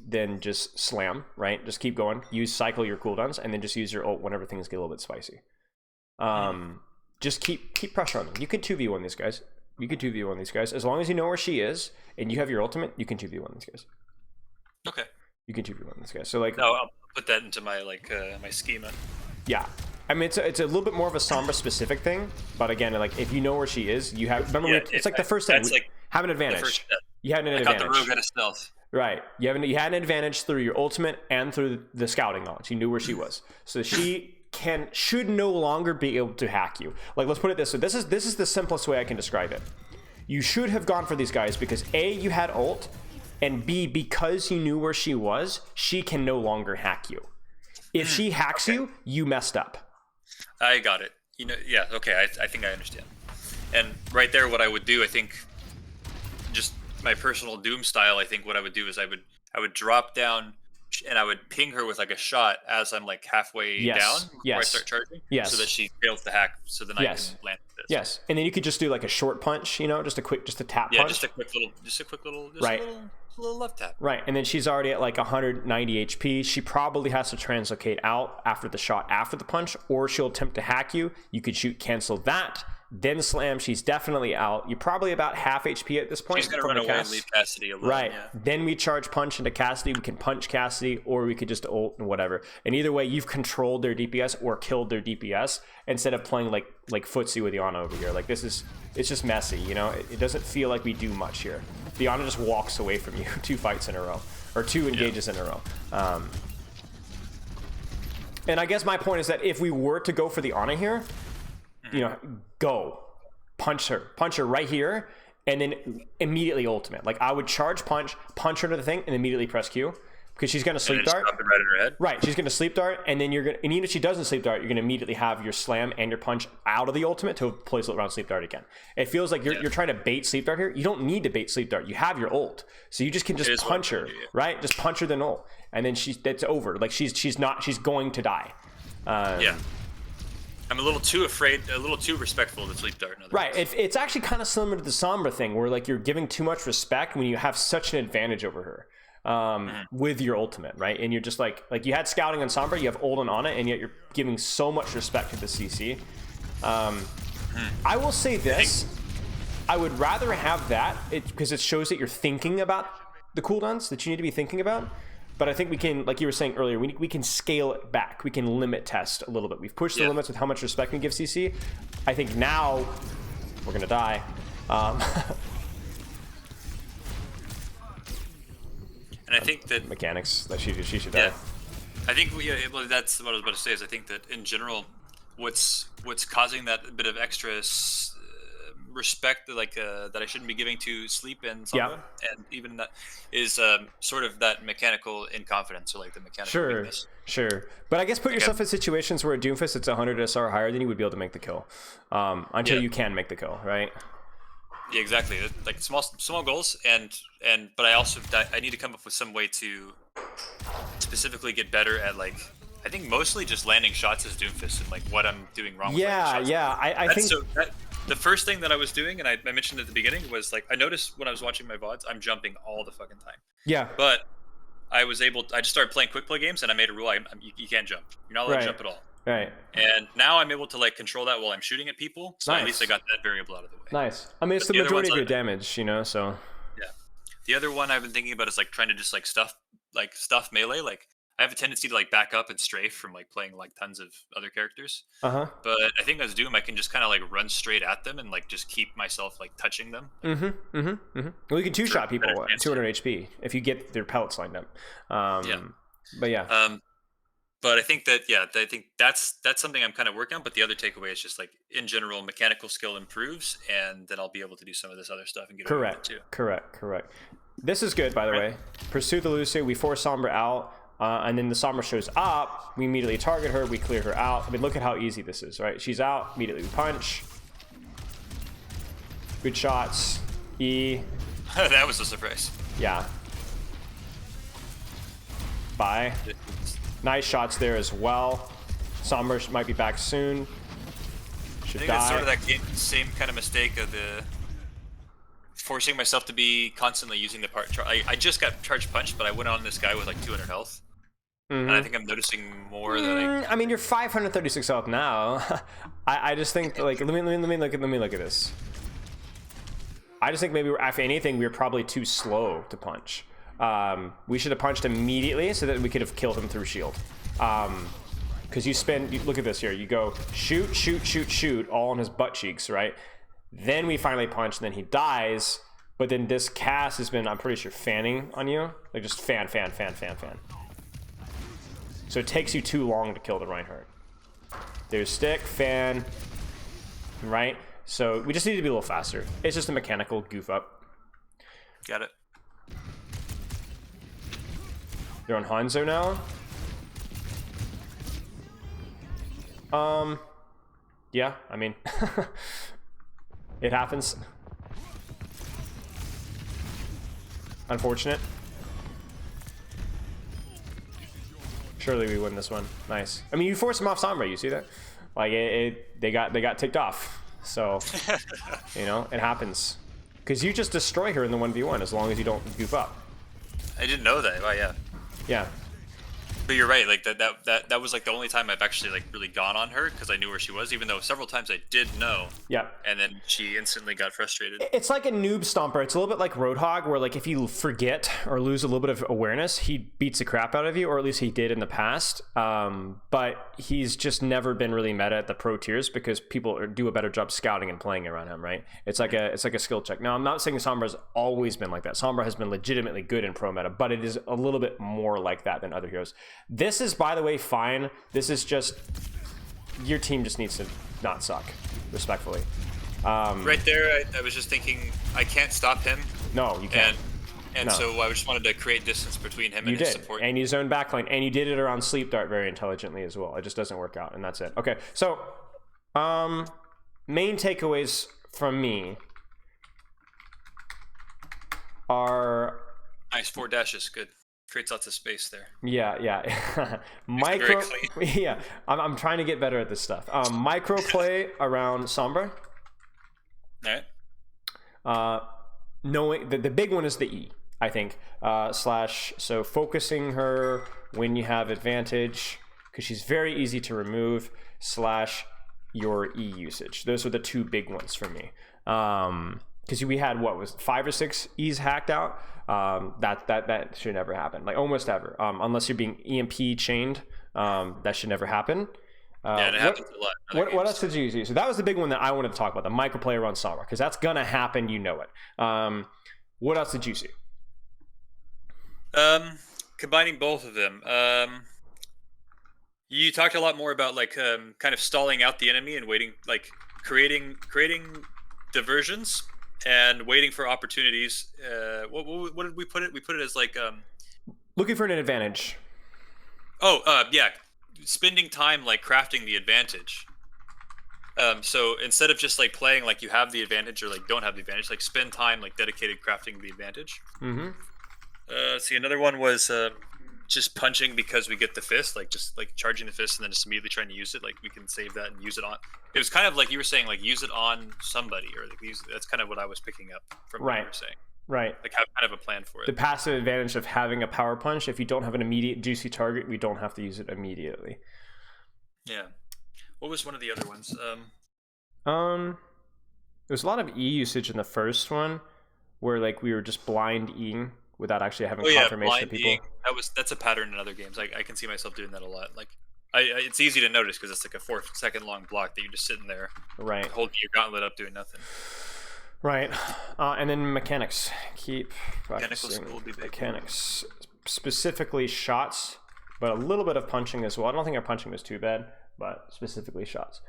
then just slam, right? Just keep going. Cycle your cooldowns, and then just use your ult whenever things get a little bit spicy. Just keep pressure on them. You could 2v1 these guys. As long as you know where she is, and you have your ultimate, you can 2v1 these guys. Okay. You can 2v1 these guys. So, like, no, I'll put that into my my schema. Yeah. I mean, it's a little bit more of a Sombra specific thing, but again, like, if you know where she is, you have. Remember, it's like the first thing. Like, have an advantage. You had an advantage. I got the rogue out of stealth. Right. You had an advantage through your ultimate and through the scouting knowledge. You knew where she was, so she should no longer be able to hack you. Like, let's put it this way. This is the simplest way I can describe it. You should have gone for these guys because A, you had ult, and B, because you knew where she was, she can no longer hack you. If she hacks you, you messed up. I got it. Yeah, okay, I think I understand. And right there, what I would do, I think, just my personal Doom style, I think what I would do is I would drop down and I would ping her with, like, a shot as I'm, like, halfway down before I start charging, so that she fails to hack, so then I can land with this. Yes, and then you could just do, like, a short punch, just a tap punch. Yeah, just a quick little, right. A little left tap. Right, and then she's already at, like, 190 HP. She probably has to translocate out after the shot, after the punch, or she'll attempt to hack you. You could cancel that, then slam. She's definitely out. You're probably about half HP at this point. She's gonna run away and leave Cassidy alone. Right. Yeah. Then we charge punch into Cassidy. We can punch Cassidy, or we could just ult and whatever. And either way, you've controlled their DPS or killed their DPS instead of playing like footsie with Yana over here. Like, it's just messy. It doesn't feel like we do much here. Yana just walks away from you 2 fights in a row, or 2 engages in a row. And I guess my point is that if we were to go for the Ana here, go punch her right here, and then immediately ultimate. Like, I would charge punch her into the thing, and immediately press Q, because she's gonna sleep dart. Right in her head. Right, she's gonna sleep dart, and then and even if she doesn't sleep dart, you're gonna immediately have your slam and your punch out of the ultimate to place it around sleep dart again. It feels like you're trying to bait sleep dart here. You don't need to bait sleep dart. You have your ult, so you just can punch her, right? Just punch her then ult, and then that's over. Like, she's going to die. I'm a little too afraid, a little too respectful of the sleep dart. Right. It's actually kind of similar to the Sombra thing, where like you're giving too much respect when you have such an advantage over her with your ultimate, right? And you're just like you had scouting on Sombra, you have Ulden on it, and yet you're giving so much respect to the CC. I will say this. I would rather have that because it shows that you're thinking about the cooldowns that you need to be thinking about. But I think we can, like you were saying earlier, we can scale it back. We can limit test a little bit. We've pushed the limits with how much respect we give CC. I think now we're going to die. And I think that mechanics that she should die. I think well, that's what I was about to say. Is I think that in general, what's causing that bit of extra respect that I shouldn't be giving to sleep and Sombra, and even that is sort of that mechanical inconfidence or like the mechanical weakness. Sure. But I guess put yourself in situations where at Doomfist it's 100 SR higher than you would be able to make the kill until you can make the kill, right? Yeah, exactly. Like small goals, but I need to come up with some way to specifically get better at like I think mostly just landing shots as Doomfist and like what I'm doing wrong. I think so. The first thing that I was doing, and I mentioned at the beginning, was like I noticed when I was watching my VODs, I'm jumping all the fucking time. Yeah. But I just started playing quick play games, and I made a rule: you can't jump. You're not allowed to jump at all. Right. And now I'm able to like control that while I'm shooting at people. So at least I got that variable out of the way. Nice. I mean, it's the majority of your damage, you know. So. Yeah. The other one I've been thinking about is like trying to just like stuff melee. Like I have a tendency to like back up and strafe from like playing like tons of other characters. But I think as Doom, I can just kind of like run straight at them and like just keep myself like touching them. Well, you can two-shot people at 200 HP if you get their pellets lined up. But yeah. But I think that I think that's something I'm kind of working on. But the other takeaway is just like in general, mechanical skill improves, and then I'll be able to do some of this other stuff and get over it too. Correct. This is good, by the way. Pursue the Lucio. We force Sombra out. And then the Sombra shows up, we immediately target her, we clear her out. I mean, look at how easy this is, right? She's out, immediately we punch. Good shots. E. That was a surprise. Yeah. Bye. Nice shots there as well. Sombra might be back soon. Should die. It's sort of that same kind of mistake of the forcing myself to be constantly using the part. I just got charge punched, but I went on this guy with like 200 health. And I think I'm noticing more than I mean, you're 536 health now. I just think like let me look at this. I just think maybe if anything, we were probably too slow to punch. We should have punched immediately so that we could have killed him through shield. Because look at this here. You go shoot all on his butt cheeks, right? Then we finally punch, and then he dies. But then this cast has been, I'm pretty sure, fanning on you. Like just fan. So it takes you too long to kill the Reinhardt. There's stick, fan, right? So we just need to be a little faster. It's just a mechanical goof up. Got it. They're on Hanzo now. Yeah, I mean, it happens. Unfortunate. Surely we win this one. Nice. I mean, you force him off Sombra. You see that? Like they got ticked off. So, you know, it happens. Because you just destroy her in the 1v1 as long as you don't goof up. I didn't know that. Oh yeah. Yeah. But you're right, like that was like the only time I've actually like really gone on her because I knew where she was, even though several times I did know. Yeah. And then she instantly got frustrated. It's like a noob stomper. It's a little bit like Roadhog, where like if you forget or lose a little bit of awareness, he beats the crap out of you, or at least he did in the past. But he's just never been really meta at the pro tiers because people do a better job scouting and playing around him, right? It's like a skill check. Now I'm not saying Sombra's always been like that. Sombra has been legitimately good in pro meta, but it is a little bit more like that than other heroes. This is, by the way, fine. This is just, your team just needs to not suck, respectfully. Right there, I was just thinking, I can't stop him. No, you can't. And so I just wanted to create distance between him and his support. And you zoned backline, and you did it around Sleep Dart very intelligently as well. It just doesn't work out, and that's it. Okay, so main takeaways from me are... Nice, 4 dashes, good. Creates lots of space there. Yeah. Micro. Yeah, I'm trying to get better at this stuff. Micro play around Sombra. All right. Knowing the big one is the E, I think. So focusing her when you have advantage, because she's very easy to remove. / your E usage. Those are the two big ones for me. Because we had 5 or 6 E's hacked out. That should never happen. Like almost ever, unless you're being EMP chained. That should never happen. Yeah, it happens a lot. What else did you use? So that was the big one that I wanted to talk about, the microplayer on Sombra, because that's gonna happen. You know it. What else did you see? Combining both of them. You talked a lot more about like kind of stalling out the enemy and waiting, like creating diversions and waiting for opportunities. What did we put it? We put it as like looking for an advantage. Yeah, spending time like crafting the advantage. So instead of just like playing like you have the advantage or like don't have the advantage, like spend time like dedicated crafting the advantage. See, another one was just punching because we get the fist, like just like charging the fist and then just immediately trying to use it. Like we can save that and use it on. It was kind of like you were saying, like use it on somebody, or like that's kind of what I was picking up from what you were saying. Right. Like have kind of a plan for it. The passive advantage of having a power punch, if you don't have an immediate juicy target, we don't have to use it immediately. Yeah. What was one of the other ones? There's a lot of E usage in the first one, where like we were just blind Eing without actually having confirmation of people. That's a pattern in other games. I can see myself doing that a lot. Like it's easy to notice because it's like a 4-second long block that you're just sitting there, right, holding your gauntlet up, doing nothing. Right. And then mechanics. Keep practicing mechanics. Specifically shots, but a little bit of punching as well. I don't think our punching was too bad, but specifically shots.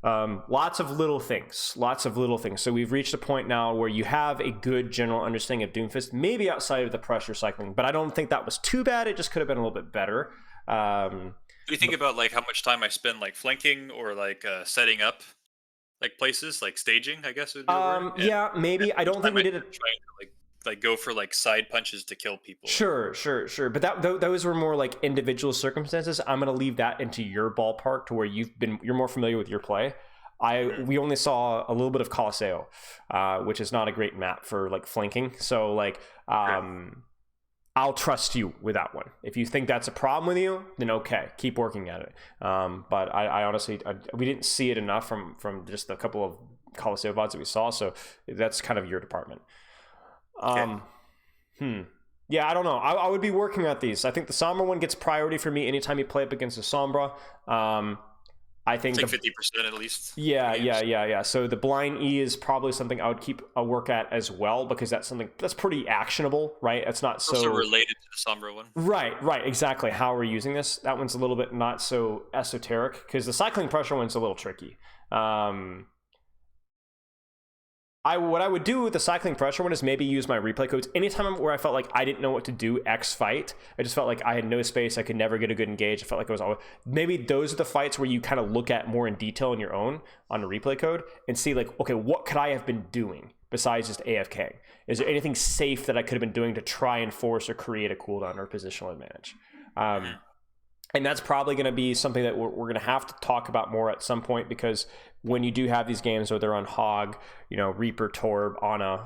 Lots of little things. So we've reached a point now where you have a good general understanding of Doomfist, maybe outside of the pressure cycling, but I don't think that was too bad. It just could have been a little bit better. Do you think about like how much time I spend like flanking or like setting up like places, like staging, I guess would be the word? Yeah, maybe. I don't think we did it. Trying to like go for like side punches to kill people. Sure. But those were more like individual circumstances. I'm gonna leave that into your ballpark to where you're more familiar with your play. We only saw a little bit of Colosseo, which is not a great map for like flanking. So like I'll trust you with that one. If you think that's a problem with you, then okay, keep working at it. But I honestly, we didn't see it enough from just a couple of Colosseo VODs that we saw. So that's kind of your department. Yeah, I don't know. I would be working at these. I think the Sombra one gets priority for me anytime you play up against a Sombra. I think it's like 50% at least. Yeah. So the blind E is probably something I would keep a work at as well, because that's something that's pretty actionable, right? It's not so also related to the Sombra one. Right, exactly. How we're using this. That one's a little bit not so esoteric, because the cycling pressure one's a little tricky. What I would do with the cycling pressure one is maybe use my replay codes anytime where I felt like I didn't know what to do X fight. I just felt like I had no space. I could never get a good engage. I felt like I was always, maybe those are the fights where you kind of look at more in detail on your own on the replay code and see like, okay, what could I have been doing besides just AFK? Is there anything safe that I could have been doing to try and force or create a cooldown or a positional advantage? And that's probably going to be something that we're going to have to talk about more at some point, because when you do have these games where they're on Hog, Reaper, Torb, Ana,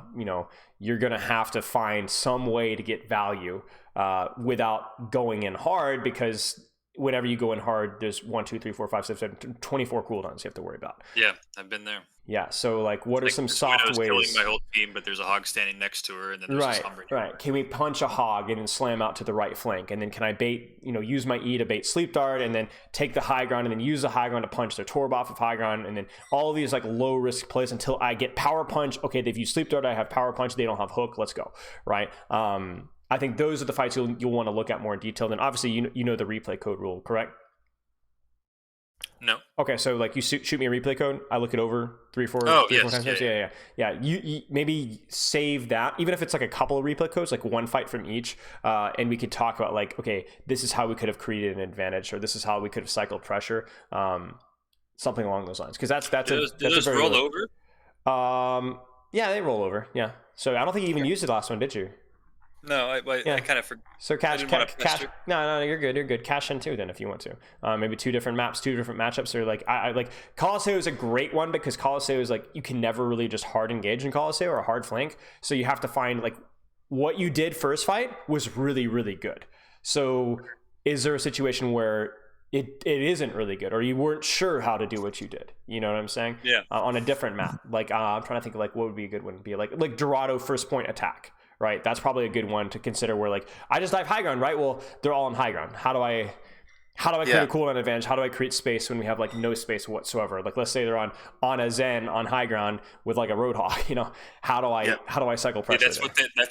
you're going to have to find some way to get value without going in hard, because whenever you go in hard, there's 1, 2, 3, 4, 5, 6, 7, 24 cooldowns you have to worry about. Yeah, I've been there. Yeah, so like, what are some soft ways? Killing my whole team, but there's a Hog standing next to her, and then there's a Sombra. Right. Can we punch a Hog and then slam out to the right flank, and then can I bait, use my E to bait Sleep Dart, and then take the high ground, and then use the high ground to punch their Torb off of high ground, and then all of these like low risk plays until I get power punch. Okay, they've used Sleep Dart, I have power punch, they don't have hook. Let's go. Right. I think those are the fights you'll want to look at more in detail. Then obviously you know the replay code rule, correct? No. Okay, so like you shoot me a replay code, I look it over 3 or 4 times. Yeah. You maybe save that, even if it's like a couple of replay codes, like one fight from each, and we could talk about like, okay, this is how we could have created an advantage, or this is how we could have cycled pressure, something along those lines. Because that's those roll over? Yeah, they roll over. Yeah. So I don't think you even used the last one, did you? No, I kind of forgot. So I didn't want to cash. No, you're good. You're good. Cash in too then if you want to. Maybe 2 different maps, 2 different matchups. Or like I like Colosseo is a great one because Colosseo is like you can never really just hard engage in Colosseo or hard flank. So you have to find like what you did first fight was really really good. So is there a situation where it isn't really good, or you weren't sure how to do what you did? You know what I'm saying? Yeah. On a different map, like I'm trying to think of like what would be a good one. Be like Dorado first point attack. Right, that's probably a good one to consider. Where like I just dive high ground, right? Well, they're all on high ground. How do I create a cooldown advantage? How do I create space when we have like no space whatsoever? Like let's say they're on a Zen on high ground with like a Roadhog. You know, how do I cycle pressure?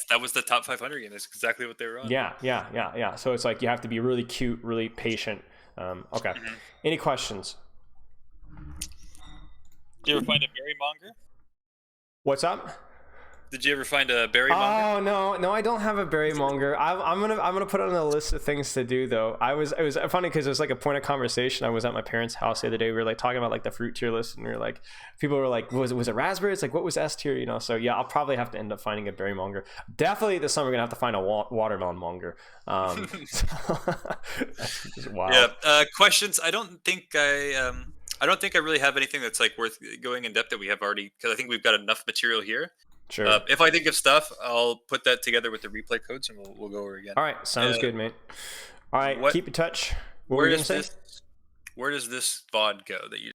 That was the top 500 game. That's exactly what they were on. Yeah. So it's like you have to be really cute, really patient. Okay. Mm-hmm. Any questions? Did you ever find a berry monger? What's up? Did you ever find a berry monger? Oh no, I don't have a berry monger. I'm gonna put it on a list of things to do though. It was funny because it was like a point of conversation. I was at my parents' house the other day. We were like talking about like the fruit tier list, and we were like, people were like, was it raspberries? Like what was S tier? You know. So yeah, I'll probably have to end up finding a berry monger. Definitely this summer we're gonna have to find a watermelon monger. Just wild. Yeah. Questions. I don't think I really have anything that's like worth going in depth that we have already, because I think we've got enough material here. Sure. If I think of stuff, I'll put that together with the replay codes, and we'll go over again. All right, sounds good, mate. All right, keep in touch. Where does this VOD go that you